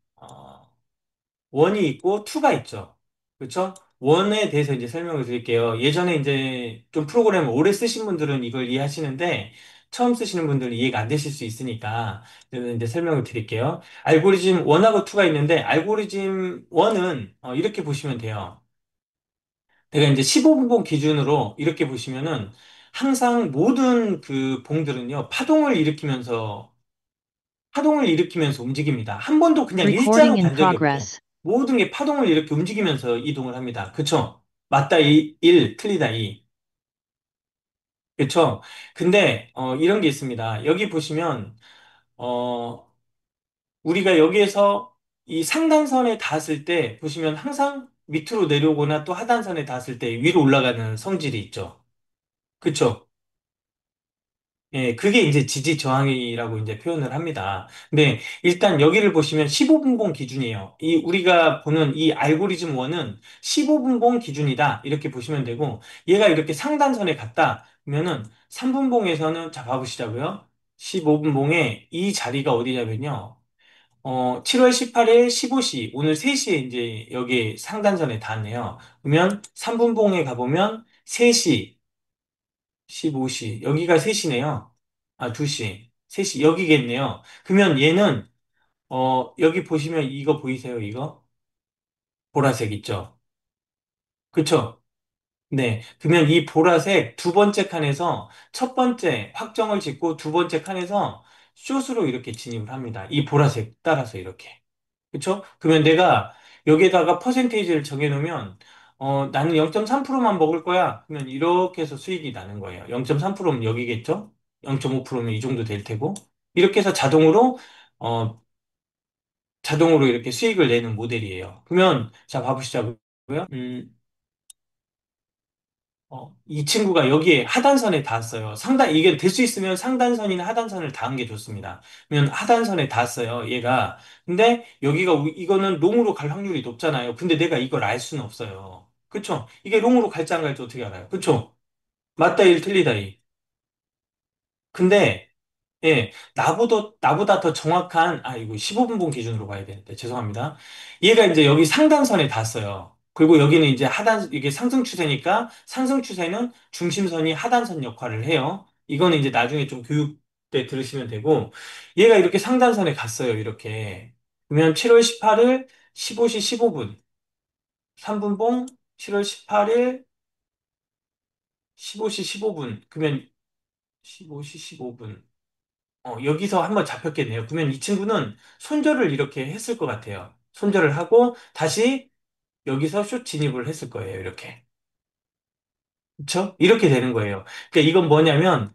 1이 있고 2가 있죠. 그렇죠? 1에 대해서 이제 설명을 드릴게요. 예전에 이제 좀 프로그램을 오래 쓰신 분들은 이걸 이해하시는데, 처음 쓰시는 분들은 이해가 안 되실 수 있으니까 저는 이제 설명을 드릴게요. 알고리즘 1하고 2가 있는데 알고리즘 1은 이렇게 보시면 돼요. 내가 이제 15분봉 기준으로 이렇게 보시면은 항상 모든 그 봉들은요, 파동을 일으키면서 움직입니다. 한 번도 그냥 Recording 일자로 in 간 적이 없죠. progress. 모든 게 파동을 이렇게 움직이면서 이동을 합니다. 그쵸? 맞다, 1, 틀리다, 2. 그쵸? 근데, 이런 게 있습니다. 여기 보시면, 어, 우리가 여기에서 이 상단선에 닿았을 때, 보시면 항상 밑으로 내려오거나 또 하단선에 닿았을 때 위로 올라가는 성질이 있죠. 그쵸? 예, 그게 이제 지지 저항이라고 이제 표현을 합니다. 근데 일단 여기를 보시면 15분봉 기준이에요. 이 우리가 보는 이 알고리즘 1은 15분봉 기준이다. 이렇게 보시면 되고 얘가 이렇게 상단선에 갔다. 그러면은 3분봉에서는 자 봐보시자고요. 15분봉에 이 자리가 어디냐면요. 7월 18일 15시 오늘 3시에 이제 여기 상단선에 닿네요. 그러면 3분봉에 가보면 3시 15시. 여기가 3시네요. 아, 2시. 3시. 여기겠네요. 그러면 얘는, 여기 보시면 이거 보이세요? 이거? 보라색 있죠? 그쵸? 네. 그러면 이 보라색 두 번째 칸에서 첫 번째 확정을 짓고 두 번째 칸에서 숏으로 이렇게 진입을 합니다. 이 보라색 따라서 이렇게. 그쵸? 그러면 내가 여기에다가 퍼센테이지를 정해놓으면, 나는 0.3%만 먹을 거야. 그러면 이렇게 해서 수익이 나는 거예요. 0.3%면 여기겠죠? 0.5%면 이 정도 될 테고. 이렇게 해서 어, 자동으로 이렇게 수익을 내는 모델이에요. 그러면, 자, 봐보시자고요. 음, 이 친구가 여기에 하단선에 닿았어요. 이게 될 수 있으면 상단선이나 하단선을 닿은 게 좋습니다. 그러면 하단선에 닿았어요, 얘가. 근데 여기가, 이거는 롱으로 갈 확률이 높잖아요. 근데 내가 이걸 알 수는 없어요. 그쵸? 이게 롱으로 갈지 안 갈지 어떻게 알아요? 그쵸? 맞다, 1, 틀리다, 2. 근데 예, 나보다 더 정확한, 이거 15분봉 기준으로 봐야 되는데, 죄송합니다. 얘가 이제 여기 상단선에 닿았어요. 그리고 여기는 이제 이게 상승 추세니까, 상승 추세는 중심선이 하단선 역할을 해요. 이거는 이제 나중에 좀 교육 때 들으시면 되고, 얘가 이렇게 상단선에 갔어요, 이렇게. 그러면 7월 18일 15시 15분, 3분봉 7월 18일 15시 15분, 그러면 15시 15분. 여기서 한번 잡혔겠네요. 그러면 이 친구는 손절을 이렇게 했을 것 같아요. 손절을 하고 다시 여기서 숏 진입을 했을 거예요. 이렇게. 그렇죠? 이렇게 되는 거예요. 그러니까 이건 뭐냐면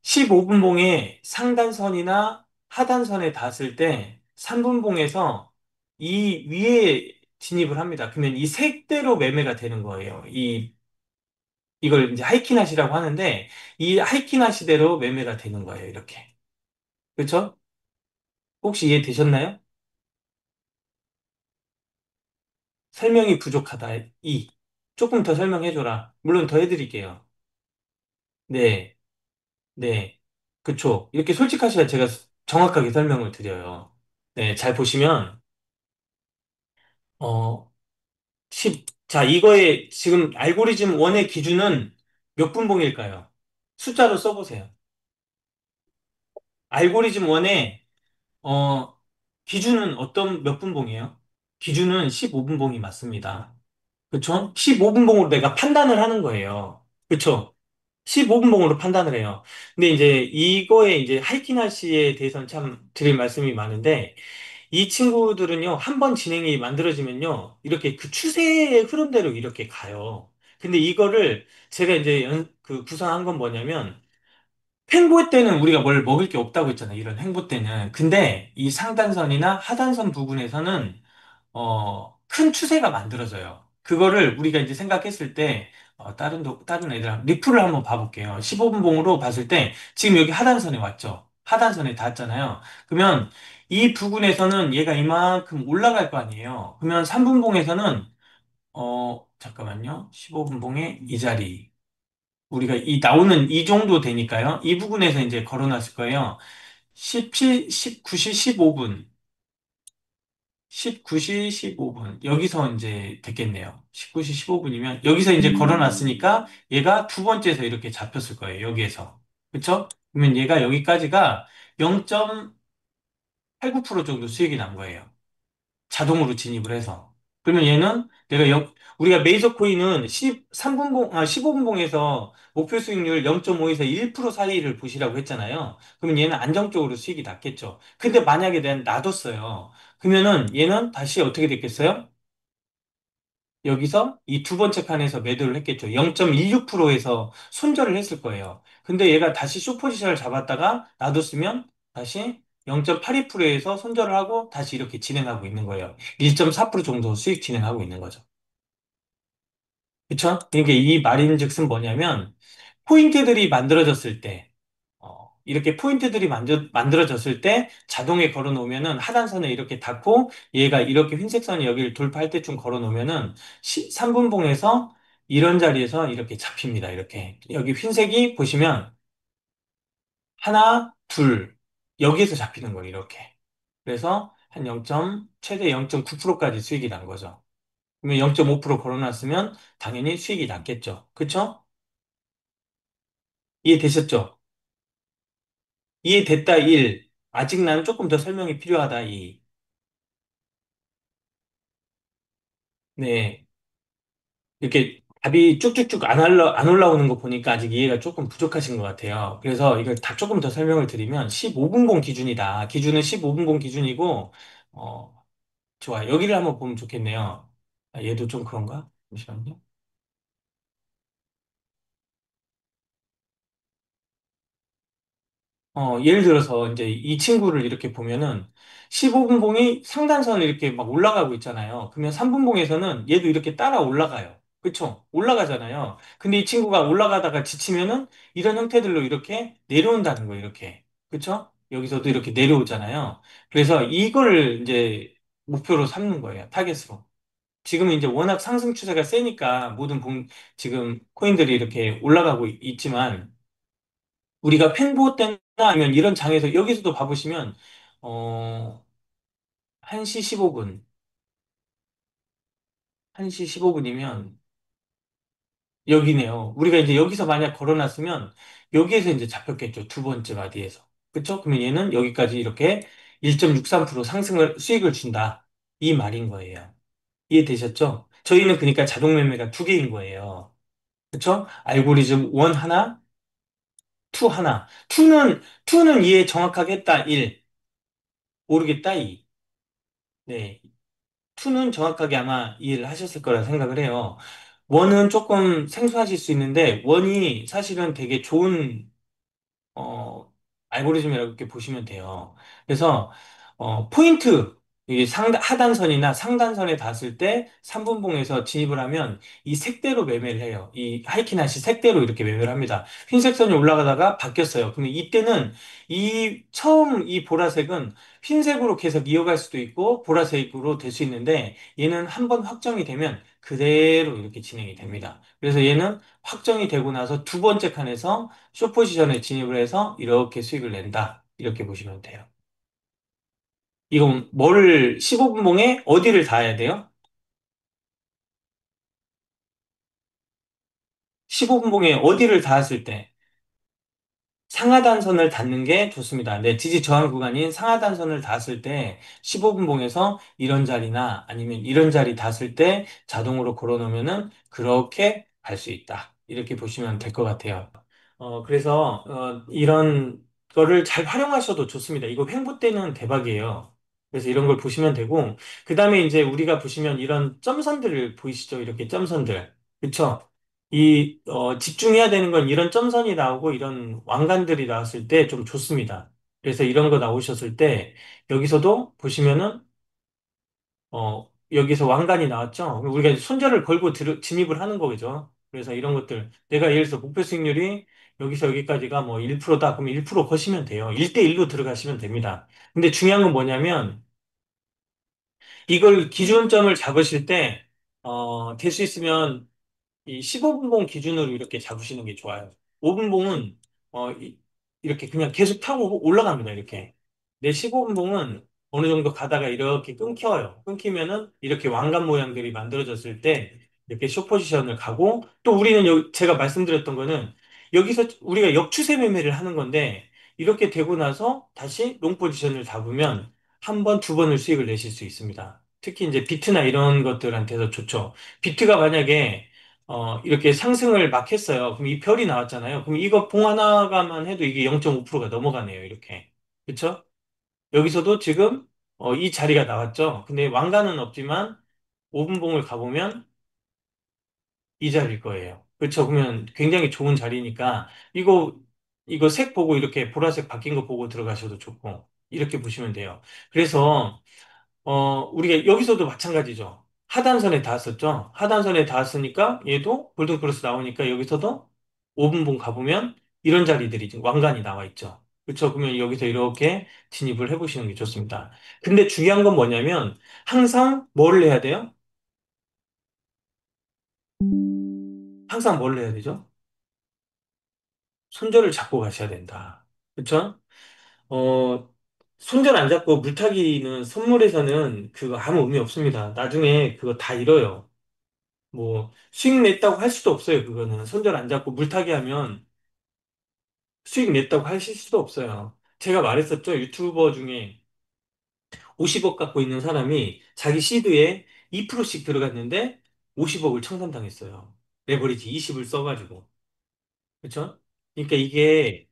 15분봉의 상단선이나 하단선에 닿았을 때 3분봉에서 이 위에 진입을 합니다. 그러면 이 색대로 매매가 되는 거예요. 이걸 이제 하이키나시라고 하는데 이 하이키나시대로 매매가 되는 거예요. 이렇게. 그렇죠? 혹시 이해되셨나요? 설명이 부족하다. 이. 조금 더 설명해줘라. 물론 더 해드릴게요. 네, 네. 그쵸. 이렇게 솔직하셔야 제가 정확하게 설명을 드려요. 네, 잘 보시면, 어, 자, 이거의 지금 알고리즘 1의 기준은 몇 분봉일까요? 숫자로 써보세요. 알고리즘 1의, 기준은 몇 분봉이에요? 기준은 15분봉이 맞습니다. 그쵸? 15분봉으로 내가 판단을 하는 거예요. 그쵸? 15분봉으로 판단을 해요. 근데 이제 이거에 이제 하이키나 씨에 대해서는 참 드릴 말씀이 많은데 이 친구들은요, 한 번 진행이 만들어지면요, 이렇게 그 추세의 흐름대로 이렇게 가요. 근데 이거를 제가 이제 구상한 건 뭐냐면 횡보 때는 우리가 뭘 먹을 게 없다고 했잖아요. 이런 횡보 때는. 근데 이 상단선이나 하단선 부분에서는 큰 추세가 만들어져요. 그거를 우리가 이제 생각했을 때, 다른 애들, 리플을 한번 봐볼게요. 15분 봉으로 봤을 때, 지금 여기 하단선에 왔죠? 하단선에 닿았잖아요. 그러면 이 부분에서는 얘가 이만큼 올라갈 거 아니에요. 그러면 3분 봉에서는, 잠깐만요. 15분 봉의 이 자리. 우리가 나오는 이 정도 되니까요. 이 부분에서 이제 걸어놨을 거예요. 19시 15분. 19시 15분. 여기서 이제 됐겠네요. 19시 15분이면 여기서 이제 걸어놨으니까 얘가 두 번째에서 이렇게 잡혔을 거예요. 여기에서. 그쵸? 그러면 얘가 여기까지가 0.89% 정도 수익이 난 거예요. 자동으로 진입을 해서. 그러면 얘는 우리가 메이저 코인은 13분봉, 15분봉에서 목표 수익률 0.5에서 1% 사이를 보시라고 했잖아요. 그러면 얘는 안정적으로 수익이 났겠죠. 근데 만약에 내가 놔뒀어요. 그러면은 얘는 다시 어떻게 됐겠어요? 여기서 이 두 번째 칸에서 매도를 했겠죠. 0.16%에서 손절을 했을 거예요. 근데 얘가 다시 숏포지션을 잡았다가 놔뒀으면 다시 0.82%에서 손절을 하고 다시 이렇게 진행하고 있는 거예요. 1.4% 정도 수익 진행하고 있는 거죠. 그쵸? 이게 이 말인즉슨 뭐냐면 포인트들이 만들어졌을 때 이렇게 포인트들이 만들어졌을 때 자동에 걸어 놓으면은 하단선에 이렇게 닿고 얘가 이렇게 흰색 선이 여기를 돌파할 때쯤 걸어 놓으면은 3분봉에서 이런 자리에서 이렇게 잡힙니다. 이렇게 여기 흰색이 보시면 하나, 둘 여기에서 잡히는 거예요. 이렇게. 그래서 한 0. 최대 0.9%까지 수익이 난 거죠. 그러면 0.5% 걸어놨으면 당연히 수익이 났겠죠. 그쵸? 이해되셨죠? 이해됐다 1. 아직 나는 조금 더 설명이 필요하다 2. 네. 이렇게 답이 쭉쭉쭉 안 올라오는 거 보니까 아직 이해가 조금 부족하신 것 같아요. 그래서 이걸 다 조금 더 설명을 드리면 15분봉 기준이다. 기준은 15분봉 기준이고, 좋아요. 여기를 한번 보면 좋겠네요. 얘도 좀 그런가? 잠시만요. 예를 들어서 이제 이 친구를 이렇게 보면은 15분봉이 상단선을 이렇게 막 올라가고 있잖아요. 그러면 3분봉에서는 얘도 이렇게 따라 올라가요. 그쵸? 올라가잖아요. 근데 이 친구가 올라가다가 지치면은 이런 형태들로 이렇게 내려온다는 거예요. 이렇게. 그쵸? 여기서도 이렇게 내려오잖아요. 그래서 이거를 이제 목표로 삼는 거예요. 타겟으로. 지금은 이제 워낙 상승 추세가 세니까 지금 코인들이 이렇게 올라가고 있지만 우리가 횡보 때나 아니면 이런 장에서 여기서도 봐보시면 어 1시 15분, 1시 15분이면 여기네요. 우리가 이제 여기서 만약 걸어놨으면 여기에서 이제 잡혔겠죠. 두 번째 바디에서. 그쵸? 그러면 얘는 여기까지 이렇게 1.63% 수익을 준다. 이 말인 거예요. 이해되셨죠? 저희는 그러니까 자동 매매가 두 개인 거예요. 그쵸? 알고리즘 1 하나, 2 하나. 2는 이해 정확하게 했다. 1. 모르겠다. 2. 네. 2는 정확하게 아마 이해를 하셨을 거라 생각을 해요. 1은 조금 생소하실 수 있는데, 1이 사실은 되게 좋은 어, 알고리즘이라고 이렇게 보시면 돼요. 그래서, 포인트, 하단선이나 상단선에 닿았을 때 3분봉에서 진입을 하면 이 색대로 매매를 해요. 이 하이키나시 색대로 이렇게 매매를 합니다. 흰색 선이 올라가다가 바뀌었어요. 그러면 이때는 처음 이 보라색은 흰색으로 계속 이어갈 수도 있고 보라색으로 될 수 있는데 얘는 한번 확정이 되면 그대로 이렇게 진행이 됩니다. 그래서 얘는 확정이 되고 나서 두 번째 칸에서 숏 포지션에 진입을 해서 이렇게 수익을 낸다. 이렇게 보시면 돼요. 이건 15분봉에 어디를 닿아야 돼요? 15분봉에 어디를 닿았을 때 상하단선을 닿는 게 좋습니다. 네, 지지 저항 구간인 상하단선을 닿았을 때 15분봉에서 이런 자리나 아니면 이런 자리 닿았을 때 자동으로 걸어놓으면은 그렇게 갈 수 있다. 이렇게 보시면 될 것 같아요. 그래서, 이런 거를 잘 활용하셔도 좋습니다. 이거 횡보 때는 대박이에요. 그래서 이런 걸 보시면 되고, 그 다음에 이제 우리가 보시면 이런 점선들을 보이시죠? 이렇게 점선들. 그쵸? 집중해야 되는 건 이런 점선이 나오고 이런 왕관들이 나왔을 때 좀 좋습니다. 그래서 이런 거 나오셨을 때, 여기서도 보시면은 여기서 왕관이 나왔죠? 우리가 이제 손절을 걸고 진입을 하는 거죠. 그래서 이런 것들, 내가 예를 들어서 목표 수익률이 여기서 여기까지가 뭐 1%다. 그러면 1% 거시면 돼요. 1대1로 들어가시면 됩니다. 근데 중요한 건 뭐냐면, 이걸 기준점을 잡으실 때, 될 수 있으면 이 15분봉 기준으로 이렇게 잡으시는 게 좋아요. 5분봉은 이렇게 그냥 계속 타고 올라갑니다. 이렇게. 내 15분봉은 어느 정도 가다가 이렇게 끊겨요. 끊기면은 이렇게 왕관 모양들이 만들어졌을 때 이렇게 숏 포지션을 가고 또 우리는 제가 말씀드렸던 거는 여기서 우리가 역추세 매매를 하는 건데, 이렇게 되고 나서 다시 롱 포지션을 잡으면 한 번, 두 번을 수익을 내실 수 있습니다. 특히 이제 비트나 이런 것들한테서 좋죠. 비트가 만약에 이렇게 상승을 막 했어요. 그럼 이 별이 나왔잖아요. 그럼 이거 봉 하나가만 해도 이게 0.5%가 넘어가네요. 이렇게. 그쵸? 여기서도 지금 이 자리가 나왔죠. 근데 왕관은 없지만 5분봉을 가보면 이 자리일 거예요. 그렇죠. 그러면 굉장히 좋은 자리니까 이거 색 보고 이렇게 보라색 바뀐 거 보고 들어가셔도 좋고 이렇게 보시면 돼요. 그래서 우리가 여기서도 마찬가지죠. 하단선에 닿았었죠. 하단선에 닿았으니까 얘도 골든크로스 나오니까 여기서도 5분봉 가보면 이런 자리들이 지금 왕관이 나와 있죠. 그렇죠. 그러면 여기서 이렇게 진입을 해보시는 게 좋습니다. 근데 중요한 건 뭐냐면 항상 뭘 해야 돼요? 항상 뭘 해야 되죠? 손절을 잡고 가셔야 된다. 그쵸? 어, 손절 안 잡고 물타기는 선물에서는 그거 아무 의미 없습니다. 나중에 그거 다 잃어요. 뭐, 수익 냈다고 할 수도 없어요. 그거는. 손절 안 잡고 물타기 하면 수익 냈다고 하실 수도 없어요. 제가 말했었죠. 유튜버 중에 50억 갖고 있는 사람이 자기 시드에 2%씩 들어갔는데 50억을 청산당했어요. 레버리지 20을 써가지고. 그쵸? 그러니까 이게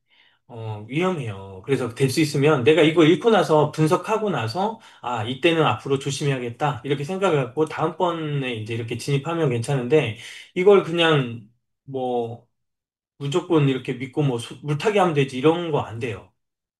위험해요. 그래서 될 수 있으면 내가 이거 읽고 나서 분석하고 나서 아, 이때는 앞으로 조심해야겠다. 이렇게 생각을 갖고 다음번에 이제 이렇게 진입하면 괜찮은데 이걸 그냥 뭐 무조건 이렇게 믿고 뭐 물타기 하면 되지 이런 거 안 돼요.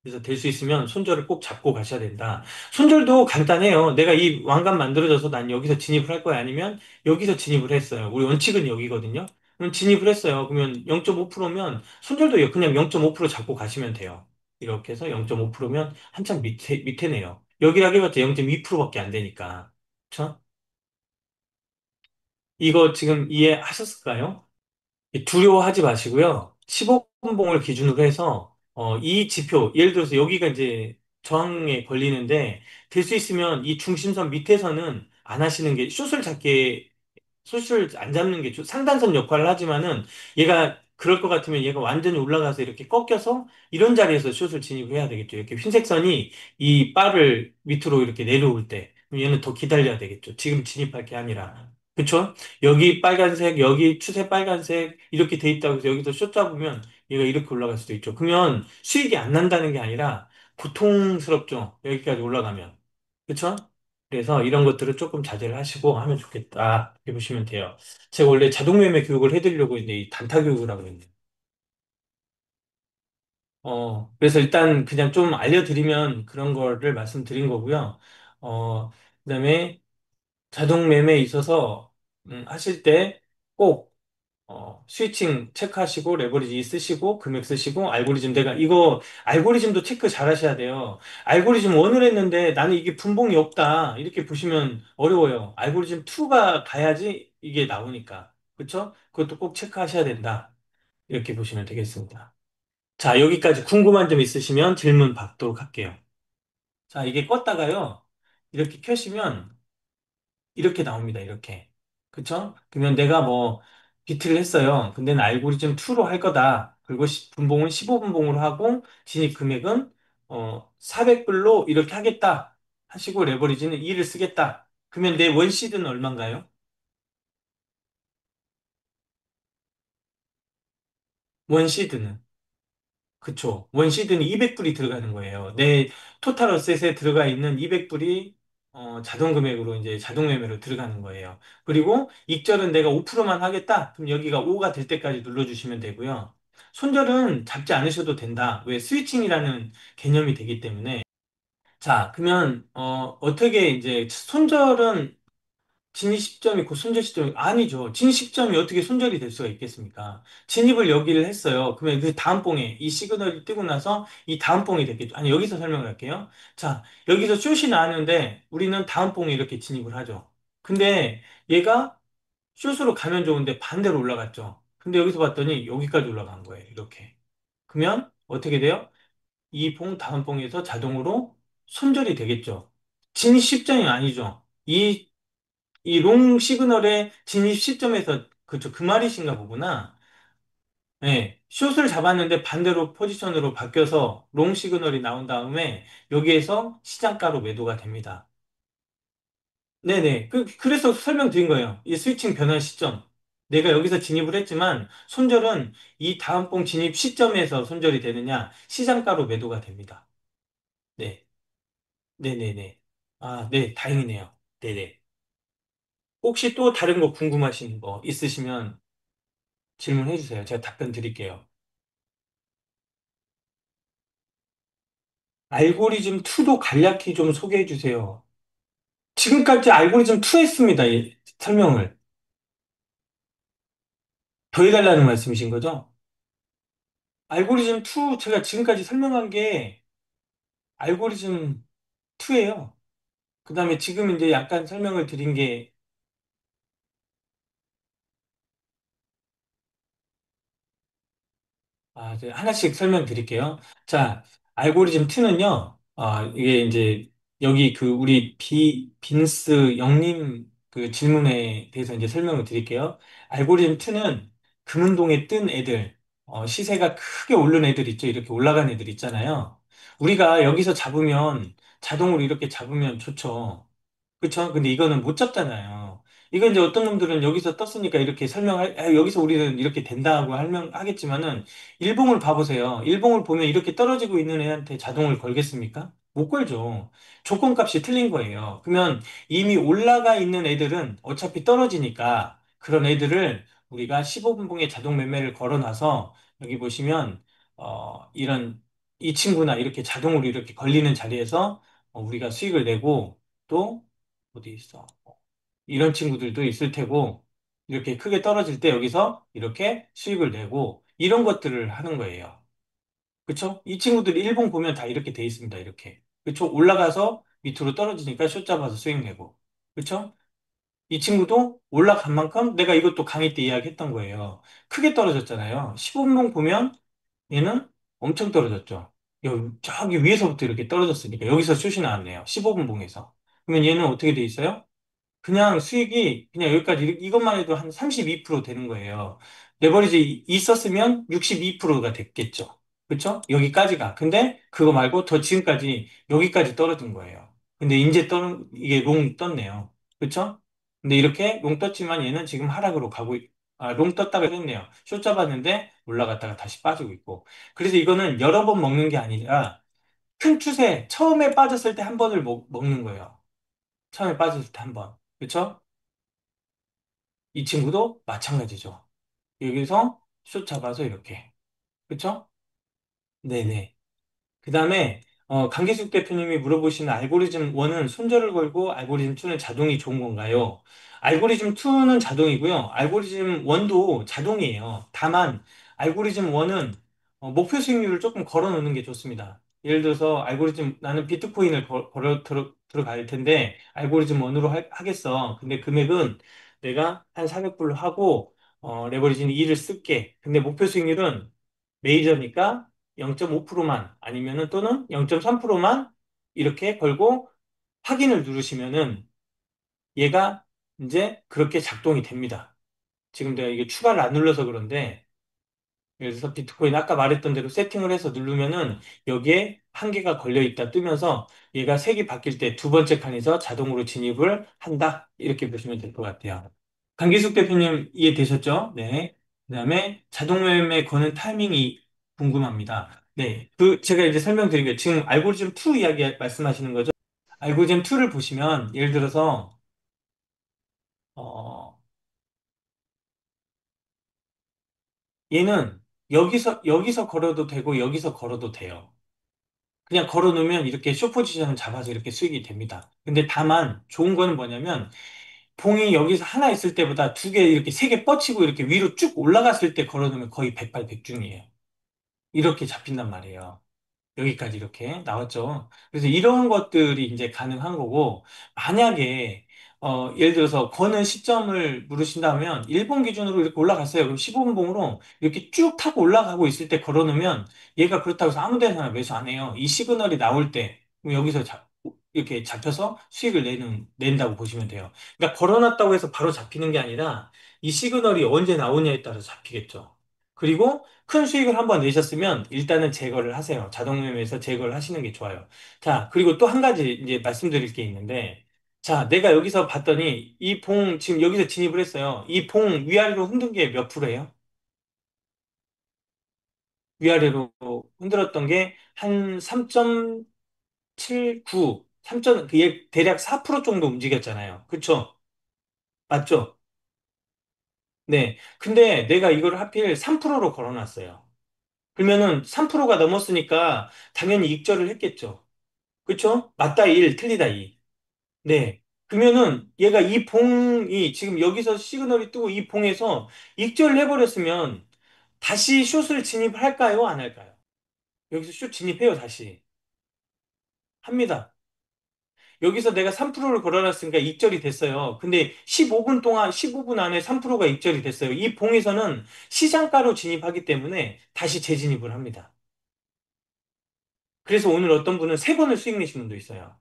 그래서 될 수 있으면 손절을 꼭 잡고 가셔야 된다. 손절도 간단해요. 내가 이 왕관 만들어져서 난 여기서 진입을 할 거야. 아니면 여기서 진입을 했어요. 우리 원칙은 여기거든요. 그럼 진입을 했어요. 그러면 0.5%면 손절도 그냥 0.5% 잡고 가시면 돼요. 이렇게 해서 0.5%면 한참 밑에네요. 여기 하기봤자 0.2%밖에 안 되니까. 그쵸? 이거 지금 이해하셨을까요? 두려워하지 마시고요. 15분봉을 기준으로 해서 이 지표, 예를 들어서 여기가 이제 저항에 걸리는데 될 수 있으면 이 중심선 밑에서는 안 하시는 게 숏을 잡게 숏을 안 잡는 게 상단선 역할을 하지만은 얘가 그럴 것 같으면 얘가 완전히 올라가서 이렇게 꺾여서 이런 자리에서 숏을 진입해야 되겠죠. 이렇게 흰색 선이 이 바를 밑으로 이렇게 내려올 때 그럼 얘는 더 기다려야 되겠죠. 지금 진입할 게 아니라. 그쵸? 여기 빨간색, 여기 추세 빨간색 이렇게 돼 있다고 해서 여기서 숏 잡으면 얘가 이렇게 올라갈 수도 있죠. 그러면 수익이 안 난다는 게 아니라 고통스럽죠. 여기까지 올라가면. 그쵸? 그래서 이런 것들을 조금 자제를 하시고 하면 좋겠다. 이렇게 보시면 돼요. 제가 원래 자동매매 교육을 해드리려고 했는데 이 단타 교육을 하고 있네요. 그래서 일단 그냥 좀 알려드리면 그런 거를 말씀드린 거고요. 그다음에 자동매매에 있어서 하실 때 꼭 스위칭 체크하시고 레버리지 쓰시고 금액 쓰시고 알고리즘 내가 이거 알고리즘도 체크 잘 하셔야 돼요. 알고리즘 1을 했는데 나는 이게 분봉이 없다. 이렇게 보시면 어려워요. 알고리즘 2가 가야지 이게 나오니까. 그렇죠? 그것도 꼭 체크하셔야 된다. 이렇게 보시면 되겠습니다. 자, 여기까지 궁금한 점 있으시면 질문 받도록 할게요. 자, 이게 껐다가요. 이렇게 켜시면 이렇게 나옵니다. 이렇게. 그쵸? 그러면 내가 뭐 비트를 했어요. 근데 는 알고리즘 2로 할 거다. 그리고 분봉은 15분봉으로 하고 진입 금액은 400불로 이렇게 하겠다. 하시고 레버리지는 2를 쓰겠다. 그러면 내 원시드는 얼마인가요? 원시드는 그쵸. 원시드는 200불이 들어가는 거예요. 내 토탈 어셋에 들어가 있는 200불이 자동 금액으로 이제 자동 매매로 들어가는 거예요. 그리고 익절은 내가 5%만 하겠다. 그럼 여기가 5가 될 때까지 눌러주시면 되고요. 손절은 잡지 않으셔도 된다. 왜? 스위칭이라는 개념이 되기 때문에. 자, 그러면 어떻게 이제 손절은 진입 시점이 곧 손절 시점이 아니죠. 진입 시점이 어떻게 손절이 될 수가 있겠습니까? 진입을 여기를 했어요. 그러면 그 다음 봉에 이 시그널이 뜨고 나서 이 다음 봉이 됐겠죠. 아니 여기서 설명을 할게요. 자, 여기서 숏이 나왔는데 우리는 다음 봉에 이렇게 진입을 하죠. 근데 얘가 숏으로 가면 좋은데 반대로 올라갔죠. 근데 여기서 봤더니 여기까지 올라간 거예요. 이렇게. 그러면 어떻게 돼요? 이 봉 다음 봉에서 자동으로 손절이 되겠죠. 진입 시점이 아니죠. 이 롱 시그널의 진입 시점에서, 그쵸, 그 말이신가 보구나. 네, 숏을 잡았는데 반대로 포지션으로 바뀌어서 롱 시그널이 나온 다음에 여기에서 시장가로 매도가 됩니다. 네네. 그래서 설명드린 거예요. 이 스위칭 변화 시점. 내가 여기서 진입을 했지만 손절은 이 다음 봉 진입 시점에서 손절이 되느냐, 시장가로 매도가 됩니다. 네. 네네네. 아, 네. 다행이네요. 네네. 혹시 또 다른 거 궁금하신 거 있으시면 질문해 주세요. 제가 답변 드릴게요. 알고리즘 2도 간략히 좀 소개해 주세요. 지금까지 알고리즘 2 했습니다. 이 설명을. 더 해달라는 말씀이신 거죠? 알고리즘 2 제가 지금까지 설명한 게 알고리즘 2예요. 그 다음에 지금 이제 약간 설명을 드린 게, 이제 하나씩 설명드릴게요. 자, 알고리즘 2는요, 이게 이제 여기 그 우리 빈스 영님 그 질문에 대해서 이제 설명을 드릴게요. 알고리즘 2는 금운동에 뜬 애들, 시세가 크게 오른 애들 있죠. 이렇게 올라간 애들 있잖아요. 우리가 여기서 잡으면, 자동으로 이렇게 잡으면 좋죠. 그쵸? 근데 이거는 못 잡잖아요. 이건 이제 어떤 놈들은 여기서 떴으니까 이렇게 여기서 우리는 이렇게 된다고 설명하겠지만은, 일봉을 봐보세요. 일봉을 보면 이렇게 떨어지고 있는 애한테 자동을 걸겠습니까? 못 걸죠. 조건값이 틀린 거예요. 그러면 이미 올라가 있는 애들은 어차피 떨어지니까 그런 애들을 우리가 15분봉에 자동 매매를 걸어놔서 여기 보시면, 이런, 이 친구나 이렇게 자동으로 이렇게 걸리는 자리에서 우리가 수익을 내고 또 어디 있어? 이런 친구들도 있을 테고, 이렇게 크게 떨어질 때 여기서 이렇게 수익을 내고, 이런 것들을 하는 거예요. 그쵸? 이 친구들이 일본 보면 다 이렇게 돼 있습니다. 이렇게. 그쵸? 올라가서 밑으로 떨어지니까 숏 잡아서 수익 내고. 그쵸? 이 친구도 올라간 만큼 내가 이것도 강의 때 이야기했던 거예요. 크게 떨어졌잖아요. 15분봉 보면 얘는 엄청 떨어졌죠. 저기 위에서부터 이렇게 떨어졌으니까 여기서 숏이 나왔네요. 15분봉에서. 그러면 얘는 어떻게 돼 있어요? 그냥 수익이 그냥 여기까지 이것만 해도 한 32% 되는 거예요. 레버리지 있었으면 62%가 됐겠죠. 그쵸? 여기까지가. 근데 그거 말고 더 지금까지 여기까지 떨어진 거예요. 근데 이제 이게 롱 떴네요. 그쵸? 근데 이렇게 롱 떴지만 얘는 지금 하락으로 롱 떴다가 했네요. 숏 잡았는데 올라갔다가 다시 빠지고 있고. 그래서 이거는 여러 번 먹는 게 아니라 큰 추세, 처음에 빠졌을 때 한 번을 먹는 거예요. 처음에 빠졌을 때 한 번. 그쵸? 이 친구도 마찬가지죠. 여기서 숏 잡아서 이렇게. 그쵸? 네네. 그 다음에 강기숙 대표님이 물어보시는 알고리즘 1은 손절을 걸고 알고리즘 2는 자동이 좋은 건가요? 알고리즘 2는 자동이고요. 알고리즘 1도 자동이에요. 다만 알고리즘 1은 목표 수익률을 조금 걸어 놓는 게 좋습니다. 예를 들어서 알고리즘 나는 비트코인을 들어갈 텐데 알고리즘 1으로 하겠어. 근데 금액은 내가 한 400불로 하고 레버리지는 2를 쓸게. 근데 목표 수익률은 메이저니까 0.5%만 아니면은 또는 0.3%만 이렇게 걸고 확인을 누르시면은 얘가 이제 그렇게 작동이 됩니다. 지금 내가 이게 추가를 안 눌러서 그런데 그래서 비트코인 아까 말했던 대로 세팅을 해서 누르면은 여기에 한 개가 걸려 있다 뜨면서 얘가 색이 바뀔 때 두 번째 칸에서 자동으로 진입을 한다. 이렇게 보시면 될 것 같아요. 강기숙 대표님 이해되셨죠? 네. 그다음에 자동 매매 거는 타이밍이 궁금합니다. 네. 제가 이제 설명드린 게 지금 알고리즘 2 이야기 말씀하시는 거죠? 알고리즘 2를 보시면 예를 들어서 어, 얘는 여기서 걸어도 되고 여기서 걸어도 돼요. 그냥 걸어 놓으면 이렇게 숏 포지션을 잡아서 이렇게 수익이 됩니다. 근데 다만 좋은 거는 뭐냐면 봉이 여기서 하나 있을 때보다 두 개 이렇게 세 개 뻗치고 이렇게 위로 쭉 올라갔을 때 걸어 놓으면 거의 백발백중이에요. 이렇게 잡힌단 말이에요. 여기까지 이렇게 나왔죠. 그래서 이런 것들이 이제 가능한 거고, 만약에, 예를 들어서 거는 시점을 물으신다면, 일본 기준으로 이렇게 올라갔어요. 그럼 15분봉으로 이렇게 쭉 타고 올라가고 있을 때 걸어놓으면, 얘가 그렇다고 해서 아무 데나 매수 안 해요. 이 시그널이 나올 때, 그럼 여기서 이렇게 잡혀서 수익을 낸다고 보시면 돼요. 그러니까 걸어놨다고 해서 바로 잡히는 게 아니라, 이 시그널이 언제 나오냐에 따라서 잡히겠죠. 그리고 큰 수익을 한번 내셨으면 일단은 제거를 하세요. 자동매매에서 제거를 하시는 게 좋아요. 자, 그리고 또 한 가지 이제 말씀드릴 게 있는데, 자, 내가 여기서 봤더니 이 봉 지금 여기서 진입을 했어요. 이 봉 위아래로 흔든 게 몇 프로예요? 위아래로 흔들었던 게 한 3.79, 3점, 그게 대략 4% 정도 움직였잖아요. 그쵸? 맞죠? 네. 근데 내가 이걸 하필 3%로 걸어놨어요. 그러면은 3%가 넘었으니까 당연히 익절을 했겠죠. 그쵸? 맞다 1, 틀리다 2. 네. 그러면은 얘가 이 봉이 지금 여기서 시그널이 뜨고 이 봉에서 익절을 해버렸으면 다시 숏을 진입할까요? 안 할까요? 여기서 숏 진입해요, 다시. 합니다. 여기서 내가 3%를 걸어놨으니까 익절이 됐어요. 근데 15분 동안, 15분 안에 3%가 익절이 됐어요. 이 봉에서는 시장가로 진입하기 때문에 다시 재진입을 합니다. 그래서 오늘 어떤 분은 세 번을 수익 내신 분도 있어요.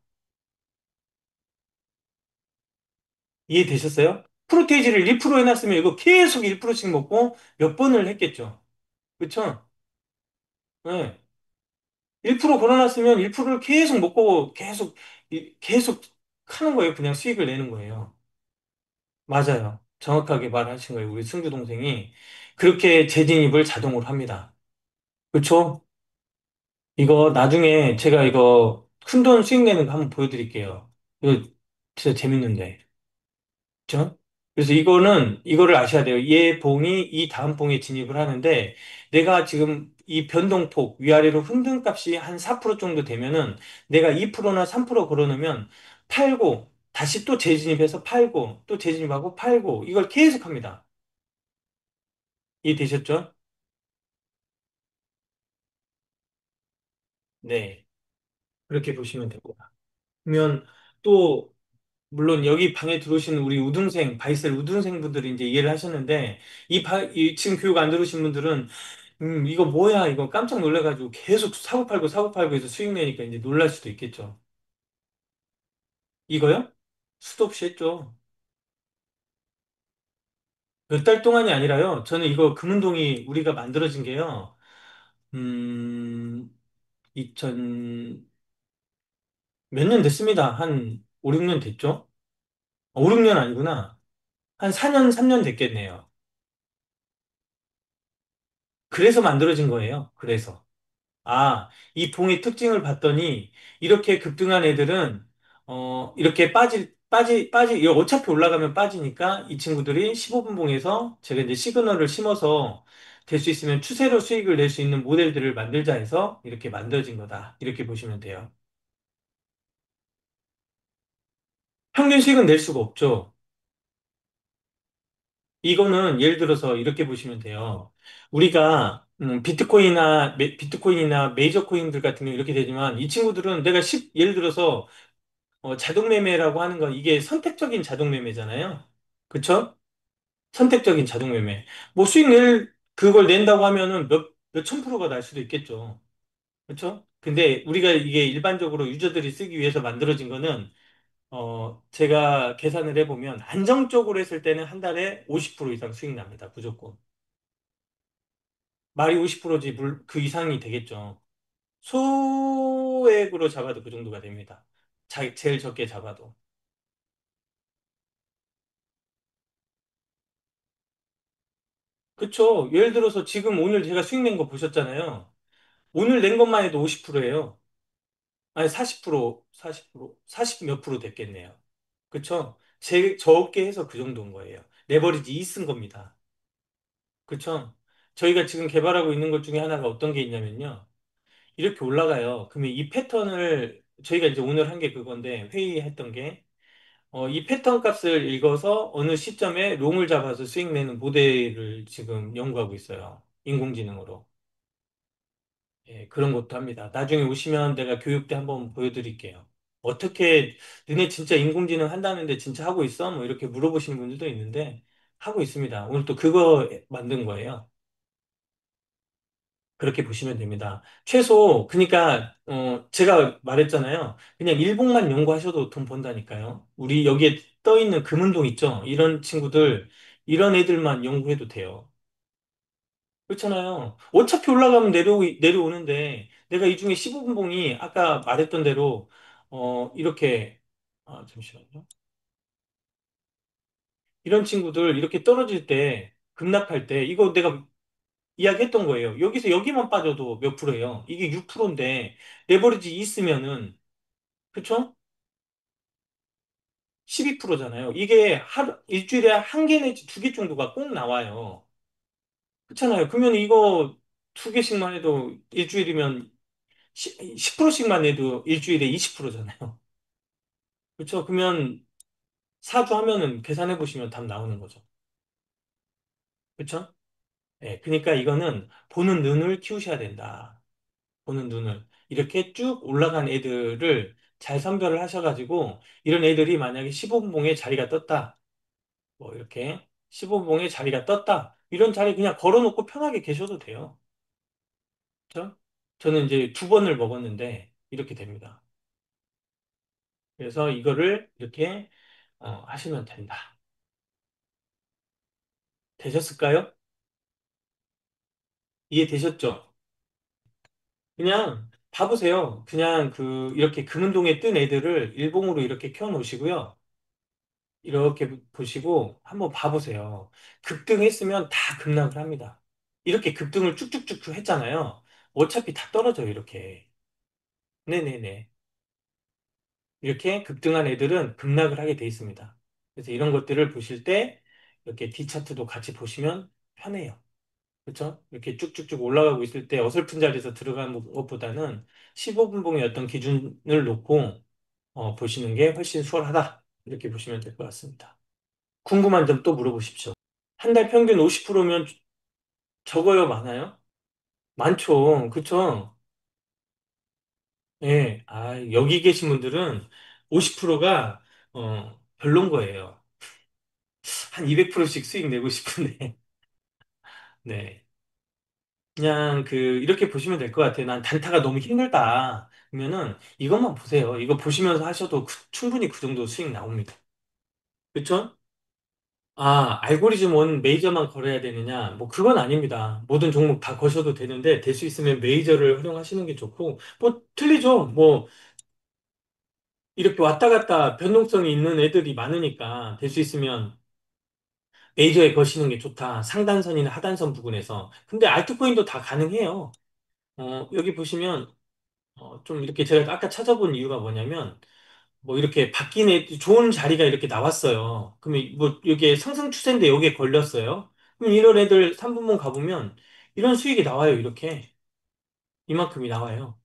이해되셨어요? 프로테이지를 1% 해놨으면 이거 계속 1%씩 먹고 몇 번을 했겠죠. 그쵸? 네. 1% 걸어놨으면 1%를 계속 먹고 계속 하는 거예요. 그냥 수익을 내는 거예요. 맞아요. 정확하게 말하신 거예요. 우리 승주 동생이 그렇게 재진입을 자동으로 합니다. 그쵸? 이거 나중에 제가 이거 큰돈 수익 내는 거 한번 보여드릴게요. 이거 진짜 재밌는데. 그쵸? 그래서 이거를 아셔야 돼요. 얘 봉이 이 다음 봉에 진입을 하는데, 내가 지금 이 변동폭 위아래로 흔든 값이 한 4% 정도 되면은, 내가 2%나 3% 걸어놓으면 팔고, 다시 또 재진입해서 팔고, 또 재진입하고 팔고, 이걸 계속 합니다. 이해되셨죠? 네. 그렇게 보시면 됩니다. 그러면 또, 물론 여기 방에 들어오신 우리 우등생, 바이셀 우등생 분들이 이제 이해를 하셨는데, 이 지금 교육 안 들으신 분들은, 이거 뭐야, 이거 깜짝 놀래가지고 계속 사고 팔고 해서 수익 내니까 이제 놀랄 수도 있겠죠. 이거요? 수도 없이 했죠. 몇 달 동안이 아니라요. 저는 이거 금운동이 우리가 만들어진 게요. 음, 2000, 몇 년 됐습니다. 한 5, 6년 됐죠? 5, 6년 아니구나. 한 4년, 3년 됐겠네요. 그래서 만들어진 거예요. 그래서. 아, 이 봉의 특징을 봤더니 이렇게 급등한 애들은 이렇게 이거 어차피 올라가면 빠지니까 이 친구들이 15분 봉에서 제가 이제 시그널을 심어서 될 수 있으면 추세로 수익을 낼 수 있는 모델들을 만들자 해서 이렇게 만들어진 거다. 이렇게 보시면 돼요. 평균 수익은 낼 수가 없죠. 이거는 예를 들어서 이렇게 보시면 돼요. 우리가 비트코인이나 메이저 코인들 같은 경우 이렇게 되지만 이 친구들은 내가 예를 들어서 자동 매매라고 하는 건 이게 선택적인 자동 매매잖아요. 그쵸? 선택적인 자동 매매. 뭐 그걸 낸다고 하면은 몇천 프로가 날 수도 있겠죠. 그쵸? 근데 우리가 이게 일반적으로 유저들이 쓰기 위해서 만들어진 거는, 제가 계산을 해보면 안정적으로 했을 때는 한 달에 50% 이상 수익 납니다. 무조건. 말이 50%지, 그 이상이 되겠죠. 소액으로 잡아도 그 정도가 됩니다. 제일 적게 잡아도. 그쵸. 예를 들어서 지금 오늘 제가 수익 낸 거 보셨잖아요. 오늘 낸 것만 해도 50%예요. 아니, 40%, 40 몇 프로 됐겠네요. 그쵸? 적게 해서 그 정도인 거예요. 레버리지 2 쓴 겁니다. 그쵸? 저희가 지금 개발하고 있는 것 중에 하나가 어떤 게 있냐면요. 이렇게 올라가요. 그러면 이 패턴을, 저희가 이제 오늘 한 게 그건데, 회의했던 게, 이 패턴 값을 읽어서 어느 시점에 롱을 잡아서 수익 내는 모델을 지금 연구하고 있어요. 인공지능으로. 예, 그런 것도 합니다. 나중에 오시면 내가 교육 때 한번 보여드릴게요. 어떻게, 너네 진짜 인공지능 한다는데 진짜 하고 있어? 뭐 이렇게 물어보시는 분들도 있는데, 하고 있습니다. 오늘 또 그거 만든 거예요. 그렇게 보시면 됩니다. 그러니까, 제가 말했잖아요. 그냥 일봉만 연구하셔도 돈 번다니까요. 우리 여기에 떠 있는 금운동 있죠? 이런 친구들, 이런 애들만 연구해도 돼요. 그렇잖아요. 어차피 올라가면 내려오는데, 내가 이 중에 15분봉이 아까 말했던 대로, 이렇게, 잠시만요. 이런 친구들 이렇게 떨어질 때, 급락할 때, 이거 내가 이야기했던 거예요. 여기서 여기만 빠져도 몇 프로예요? 이게 6%인데, 레버리지 있으면은, 그쵸? 12%잖아요. 이게 일주일에 한 개 내지 두 개 정도가 꼭 나와요. 그렇잖아요. 그러면 이거 두 개씩만 해도 일주일이면 10%씩만 해도 일주일에 20%잖아요. 그렇죠? 그러면 4주 하면은 계산해 보시면 답 나오는 거죠. 그렇죠? 예, 그러니까 이거는 보는 눈을 키우셔야 된다. 보는 눈을. 이렇게 쭉 올라간 애들을 잘 선별을 하셔가지고 이런 애들이 만약에 15분봉에 자리가 떴다. 뭐 이렇게 15봉에 자리가 떴다. 이런 자리 그냥 걸어놓고 편하게 계셔도 돼요. 그렇죠? 저는 이제 두 번을 먹었는데 이렇게 됩니다. 그래서 이거를 이렇게 하시면 된다. 되셨을까요? 이해되셨죠? 그냥 봐보세요. 그냥 이렇게 금운동에 뜬 애들을 일봉으로 이렇게 켜놓으시고요. 이렇게 보시고 한번 봐보세요. 급등했으면 다 급락을 합니다. 이렇게 급등을 쭉쭉쭉 했잖아요. 어차피 다 떨어져요, 이렇게. 네네네. 이렇게 급등한 애들은 급락을 하게 돼 있습니다. 그래서 이런 것들을 보실 때 이렇게 D차트도 같이 보시면 편해요. 그렇죠? 이렇게 쭉쭉쭉 올라가고 있을 때 어설픈 자리에서 들어가는 것보다는 15분봉의 어떤 기준을 놓고 보시는 게 훨씬 수월하다. 이렇게 보시면 될 것 같습니다. 궁금한 점 또 물어보십시오. 한 달 평균 50%면 적어요, 많아요? 많죠. 그렇죠? 예. 여기 계신 분들은 50%가 별론 거예요. 한 200%씩 수익 내고 싶은데. 네. 그냥 이렇게 보시면 될 것 같아요. 난 단타가 너무 힘들다. 그러면은 이것만 보세요. 이거 보시면서 하셔도 충분히 그 정도 수익 나옵니다. 그쵸? 알고리즘 원 메이저만 걸어야 되느냐? 뭐 그건 아닙니다. 모든 종목 다 거셔도 되는데 될 수 있으면 메이저를 활용하시는 게 좋고 뭐 틀리죠. 뭐 이렇게 왔다 갔다 변동성이 있는 애들이 많으니까 될 수 있으면 메이저에 거시는 게 좋다. 상단선이나 하단선 부근에서. 근데 알트코인도 다 가능해요. 여기 보시면 좀 이렇게 제가 아까 찾아본 이유가 뭐냐면 뭐 이렇게 바뀐 좋은 자리가 이렇게 나왔어요. 그러면 뭐 이게 상승 추세인데 여기에 걸렸어요. 그럼 이런 애들 3분봉 가보면 이런 수익이 나와요. 이렇게 이만큼이 나와요.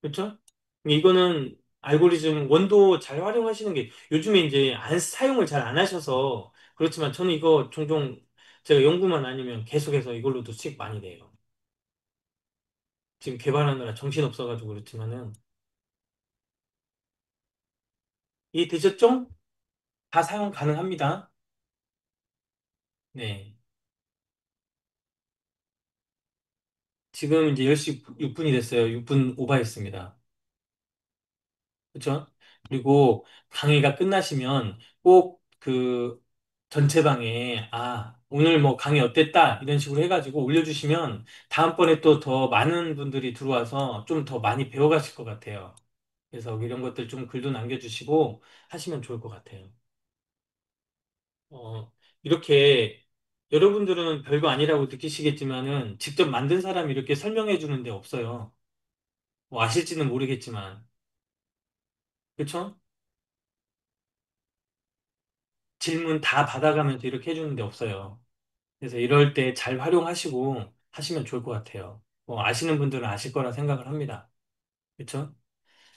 그렇죠? 이거는 알고리즘 원도 잘 활용하시는 게 요즘에 이제 사용을 잘 안 하셔서 그렇지만 저는 이거 종종 제가 연구만 아니면 계속해서 이걸로도 수익 많이 내요. 지금 개발하느라 정신 없어가지고 그렇지만은 이해되셨죠? 다 사용 가능합니다. 네. 지금 이제 10시 6분이 됐어요. 6분 오버했습니다. 그렇죠? 그리고 강의가 끝나시면 꼭 전체 방에 오늘 뭐 강의 어땠다 이런 식으로 해가지고 올려주시면 다음번에 또 더 많은 분들이 들어와서 좀 더 많이 배워가실 것 같아요. 그래서 이런 것들 좀 글도 남겨주시고 하시면 좋을 것 같아요. 이렇게 여러분들은 별거 아니라고 느끼시겠지만은 직접 만든 사람이 이렇게 설명해 주는 데 없어요. 뭐 아실지는 모르겠지만. 그쵸? 질문 다 받아가면서 이렇게 해주는 데 없어요. 그래서 이럴 때 잘 활용하시고 하시면 좋을 것 같아요. 뭐 아시는 분들은 아실 거라 생각을 합니다. 그쵸?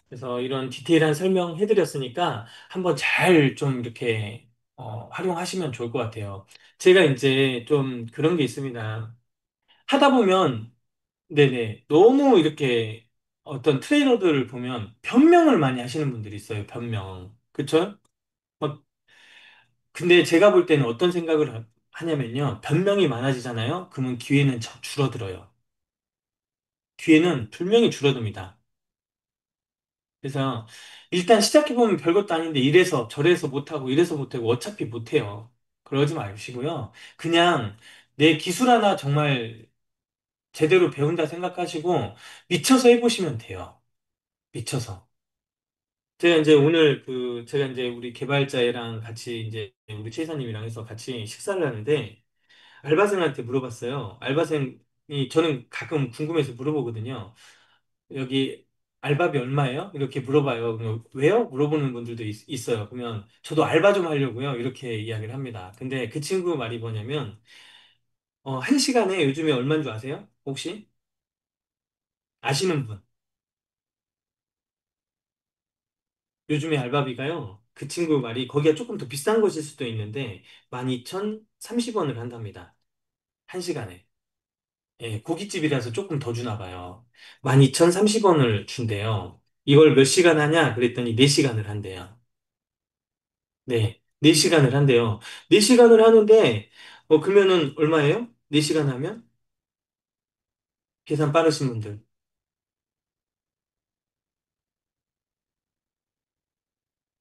그래서 이런 디테일한 설명 해드렸으니까 한번 잘 좀 이렇게 활용하시면 좋을 것 같아요. 제가 이제 좀 그런 게 있습니다. 하다 보면 네네. 너무 이렇게 어떤 트레이너들을 보면 변명을 많이 하시는 분들이 있어요. 변명. 그쵸? 어, 근데 제가 볼 때는 어떤 생각을 하냐면요. 변명이 많아지잖아요. 그러면 기회는 줄어들어요. 기회는 분명히 줄어듭니다. 그래서 일단 시작해보면 별것도 아닌데 이래서 저래서 못하고 이래서 못하고 어차피 못해요. 그러지 마시고요. 그냥 내 기술 하나 정말 제대로 배운다 생각하시고 미쳐서 해보시면 돼요. 미쳐서. 제가 이제 오늘 제가 이제 우리 개발자랑 같이 이제 우리 최이사님이랑 해서 같이 식사를 하는데 알바생한테 물어봤어요. 알바생이 저는 가끔 궁금해서 물어보거든요. 여기 알바비 얼마예요? 이렇게 물어봐요. 그러면 왜요? 물어보는 분들도 어요 그러면 저도 알바 좀 하려고요. 이렇게 이야기를 합니다. 근데 그 친구 말이 뭐냐면 한 시간에 요즘에 얼마인 줄 아세요? 혹시 아시는 분? 요즘에 알바비가요. 그 친구 말이 거기가 조금 더 비싼 곳일 수도 있는데 12,030원을 한답니다. 한 시간에. 예, 고깃집이라서 조금 더 주나 봐요. 12,030원을 준대요. 이걸 몇 시간 하냐? 그랬더니 4시간을 한대요. 네, 4시간을 한대요. 4시간을 하는데, 그러면은 얼마예요? 4시간 하면? 계산 빠르신 분들.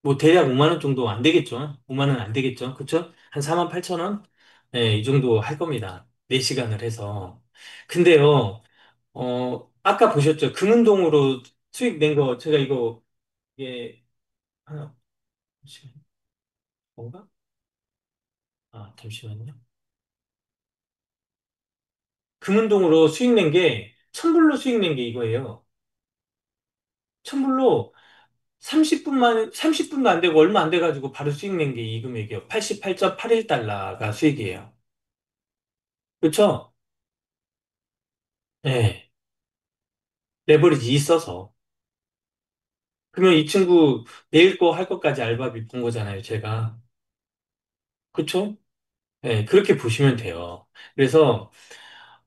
뭐 대략 5만 원 정도 안 되겠죠? 5만 원 안 되겠죠? 그쵸? 한 4만 8천 원? 네, 이 정도 할 겁니다. 4시간을 해서. 근데요, 아까 보셨죠? 금은동으로 수익 낸 거, 제가 이거, 이게, 하나, 잠시만요. 뭔가? 아, 잠시만요. 금은동으로 수익 낸 게, 천불로 수익 낸 게 이거예요. 천불로 30분도 안 되고 얼마 안 돼가지고 바로 수익 낸 게 이 금액이에요. 88.81달러가 수익이에요. 그렇죠? 네. 레버리지 있어서. 그러면 이 친구 내일 거 할 것까지 알바비 본 거잖아요, 제가. 그렇죠? 네, 그렇게 보시면 돼요. 그래서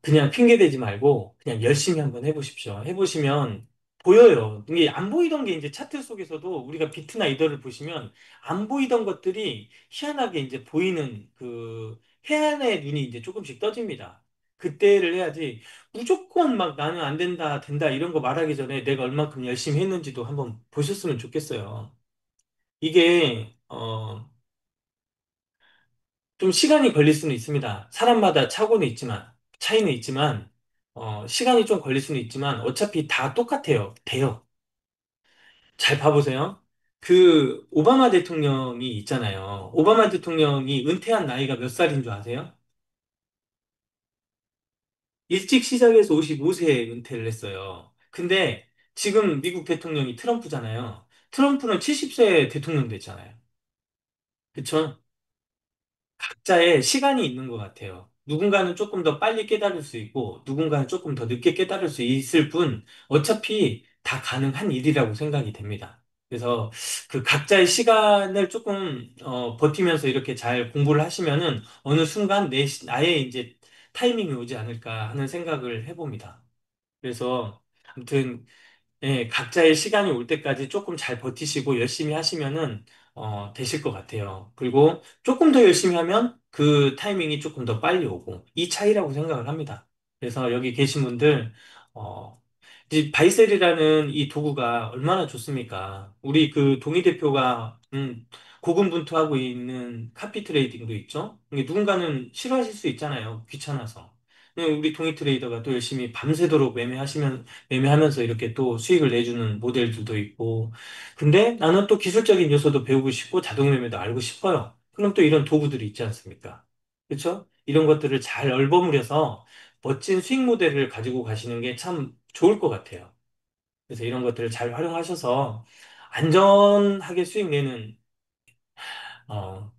그냥 핑계 대지 말고 그냥 열심히 한번 해보십시오. 해보시면 보여요. 이게 안 보이던 게 이제 차트 속에서도 우리가 비트나 이더를 보시면 안 보이던 것들이 희한하게 이제 보이는 해안의 눈이 이제 조금씩 떠집니다. 그때를 해야지 무조건 막 나는 안 된다, 된다 이런 거 말하기 전에 내가 얼만큼 열심히 했는지도 한번 보셨으면 좋겠어요. 이게, 좀 시간이 걸릴 수는 있습니다. 사람마다 차이는 있지만, 시간이 좀 걸릴 수는 있지만, 어차피 다 똑같아요. 돼요. 잘 봐보세요. 오바마 대통령이 있잖아요. 오바마 대통령이 은퇴한 나이가 몇 살인 줄 아세요? 일찍 시작해서 55세에 은퇴를 했어요. 근데 지금 미국 대통령이 트럼프잖아요. 트럼프는 70세에 대통령 됐잖아요. 그쵸? 각자의 시간이 있는 것 같아요. 누군가는 조금 더 빨리 깨달을 수 있고, 누군가는 조금 더 늦게 깨달을 수 있을 뿐, 어차피 다 가능한 일이라고 생각이 됩니다. 그래서 그 각자의 시간을 조금, 버티면서 이렇게 잘 공부를 하시면은 어느 순간 나의 이제 타이밍이 오지 않을까 하는 생각을 해봅니다. 그래서 아무튼 각자의 시간이 올 때까지 조금 잘 버티시고 열심히 하시면은, 되실 것 같아요. 그리고 조금 더 열심히 하면 그 타이밍이 조금 더 빨리 오고, 이 차이라고 생각을 합니다. 그래서 여기 계신 분들, 어, 이 바이셀이라는 이 도구가 얼마나 좋습니까? 우리 동희 대표가, 고군분투하고 있는 카피 트레이딩도 있죠? 이게 누군가는 싫어하실 수 있잖아요. 귀찮아서. 우리 동희 트레이더가 또 열심히 밤새도록 매매하면서 이렇게 또 수익을 내주는 모델들도 있고. 근데 나는 또 기술적인 요소도 배우고 싶고 자동 매매도 알고 싶어요. 그럼 또 이런 도구들이 있지 않습니까? 그렇죠? 이런 것들을 잘 얼버무려서 멋진 수익 모델을 가지고 가시는 게 참 좋을 것 같아요. 그래서 이런 것들을 잘 활용하셔서 안전하게 수익 내는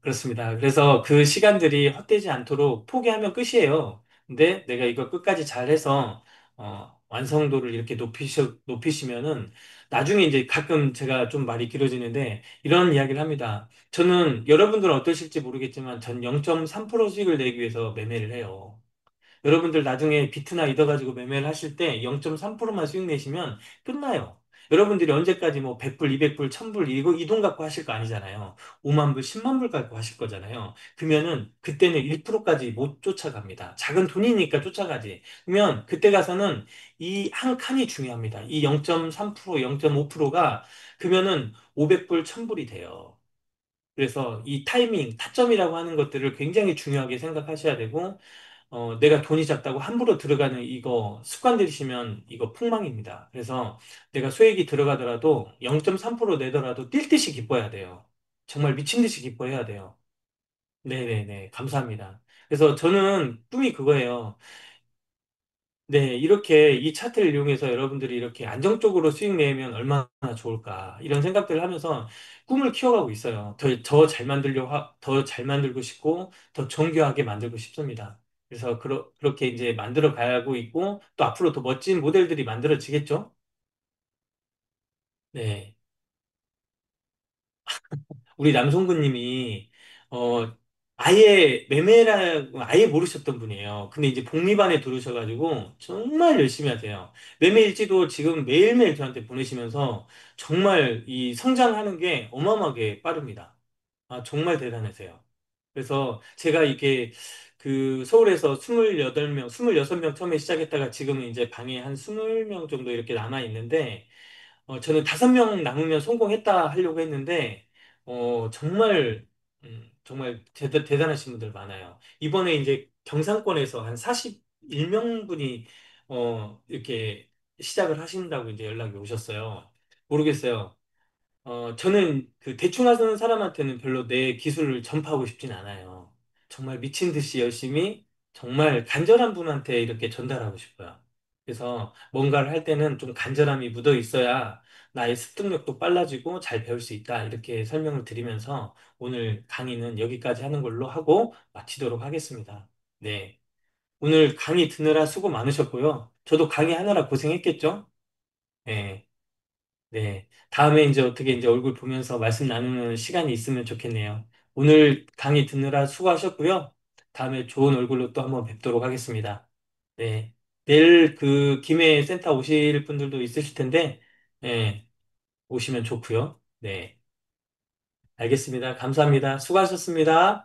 그렇습니다. 그래서 그 시간들이 헛되지 않도록 포기하면 끝이에요. 근데 내가 이거 끝까지 잘해서, 완성도를 이렇게 높이시면은, 나중에 이제 가끔 제가 좀 말이 길어지는데, 이런 이야기를 합니다. 저는 여러분들은 어떠실지 모르겠지만, 전 0.3% 수익을 내기 위해서 매매를 해요. 여러분들 나중에 비트나 이더 가지고 매매를 하실 때 0.3%만 수익 내시면 끝나요. 여러분들이 언제까지 뭐 100불, 200불, 1000불 이 돈 갖고 하실 거 아니잖아요. 5만 불, 10만 불 갖고 하실 거잖아요. 그러면은 그때는 1%까지 못 쫓아갑니다. 작은 돈이니까 쫓아가지. 그러면 그때 가서는 이 한 칸이 중요합니다. 이 0.3%, 0.5%가 그러면은 500불, 1000불이 돼요. 그래서 이 타이밍, 타점이라고 하는 것들을 굉장히 중요하게 생각하셔야 되고 내가 돈이 작다고 함부로 들어가는 이거 습관 들이시면 이거 폭망입니다. 그래서 내가 수익이 들어가더라도 0.3% 내더라도 뛸 듯이 기뻐해야 돼요. 정말 미친 듯이 기뻐해야 돼요. 네네네. 감사합니다. 그래서 저는 꿈이 그거예요. 네, 이렇게 이 차트를 이용해서 여러분들이 이렇게 안정적으로 수익 내면 얼마나 좋을까. 이런 생각들을 하면서 꿈을 키워가고 있어요. 더 잘 더 잘 만들고 싶고, 더 정교하게 만들고 싶습니다. 그래서 그렇게 이제 만들어 가고 있고, 또 앞으로 더 멋진 모델들이 만들어지겠죠? 네. 우리 남성구님이 아예 매매라고 아예 모르셨던 분이에요. 근데 이제 복리반에 들으셔가지고 정말 열심히 하세요. 매매 일지도 지금 매일매일 저한테 보내시면서 정말 이 성장하는 게 어마어마하게 빠릅니다. 아, 정말 대단하세요. 그래서 제가 이게 그 서울에서 28명, 26명 처음에 시작했다가 지금은 이제 방에 한 20명 정도 이렇게 남아 있는데 저는 5명 남으면 성공했다 하려고 했는데, 정말, 정말 대단하신 분들 많아요. 이번에 이제 경상권에서 한 41명분이, 이렇게 시작을 하신다고 이제 연락이 오셨어요. 모르겠어요. 저는 그 대충 하는 사람한테는 별로 내 기술을 전파하고 싶진 않아요. 정말 미친 듯이 열심히 정말 간절한 분한테 이렇게 전달하고 싶어요. 그래서 뭔가를 할 때는 좀 간절함이 묻어 있어야 나의 습득력도 빨라지고 잘 배울 수 있다. 이렇게 설명을 드리면서 오늘 강의는 여기까지 하는 걸로 하고 마치도록 하겠습니다. 네. 오늘 강의 듣느라 수고 많으셨고요. 저도 강의 하느라 고생했겠죠? 네. 네. 다음에 이제 어떻게 이제 얼굴 보면서 말씀 나누는 시간이 있으면 좋겠네요. 오늘 강의 듣느라 수고하셨고요. 다음에 좋은 얼굴로 또 한번 뵙도록 하겠습니다. 네. 내일 그 김해 센터 오실 분들도 있으실 텐데, 네. 오시면 좋고요. 네. 알겠습니다. 감사합니다. 수고하셨습니다.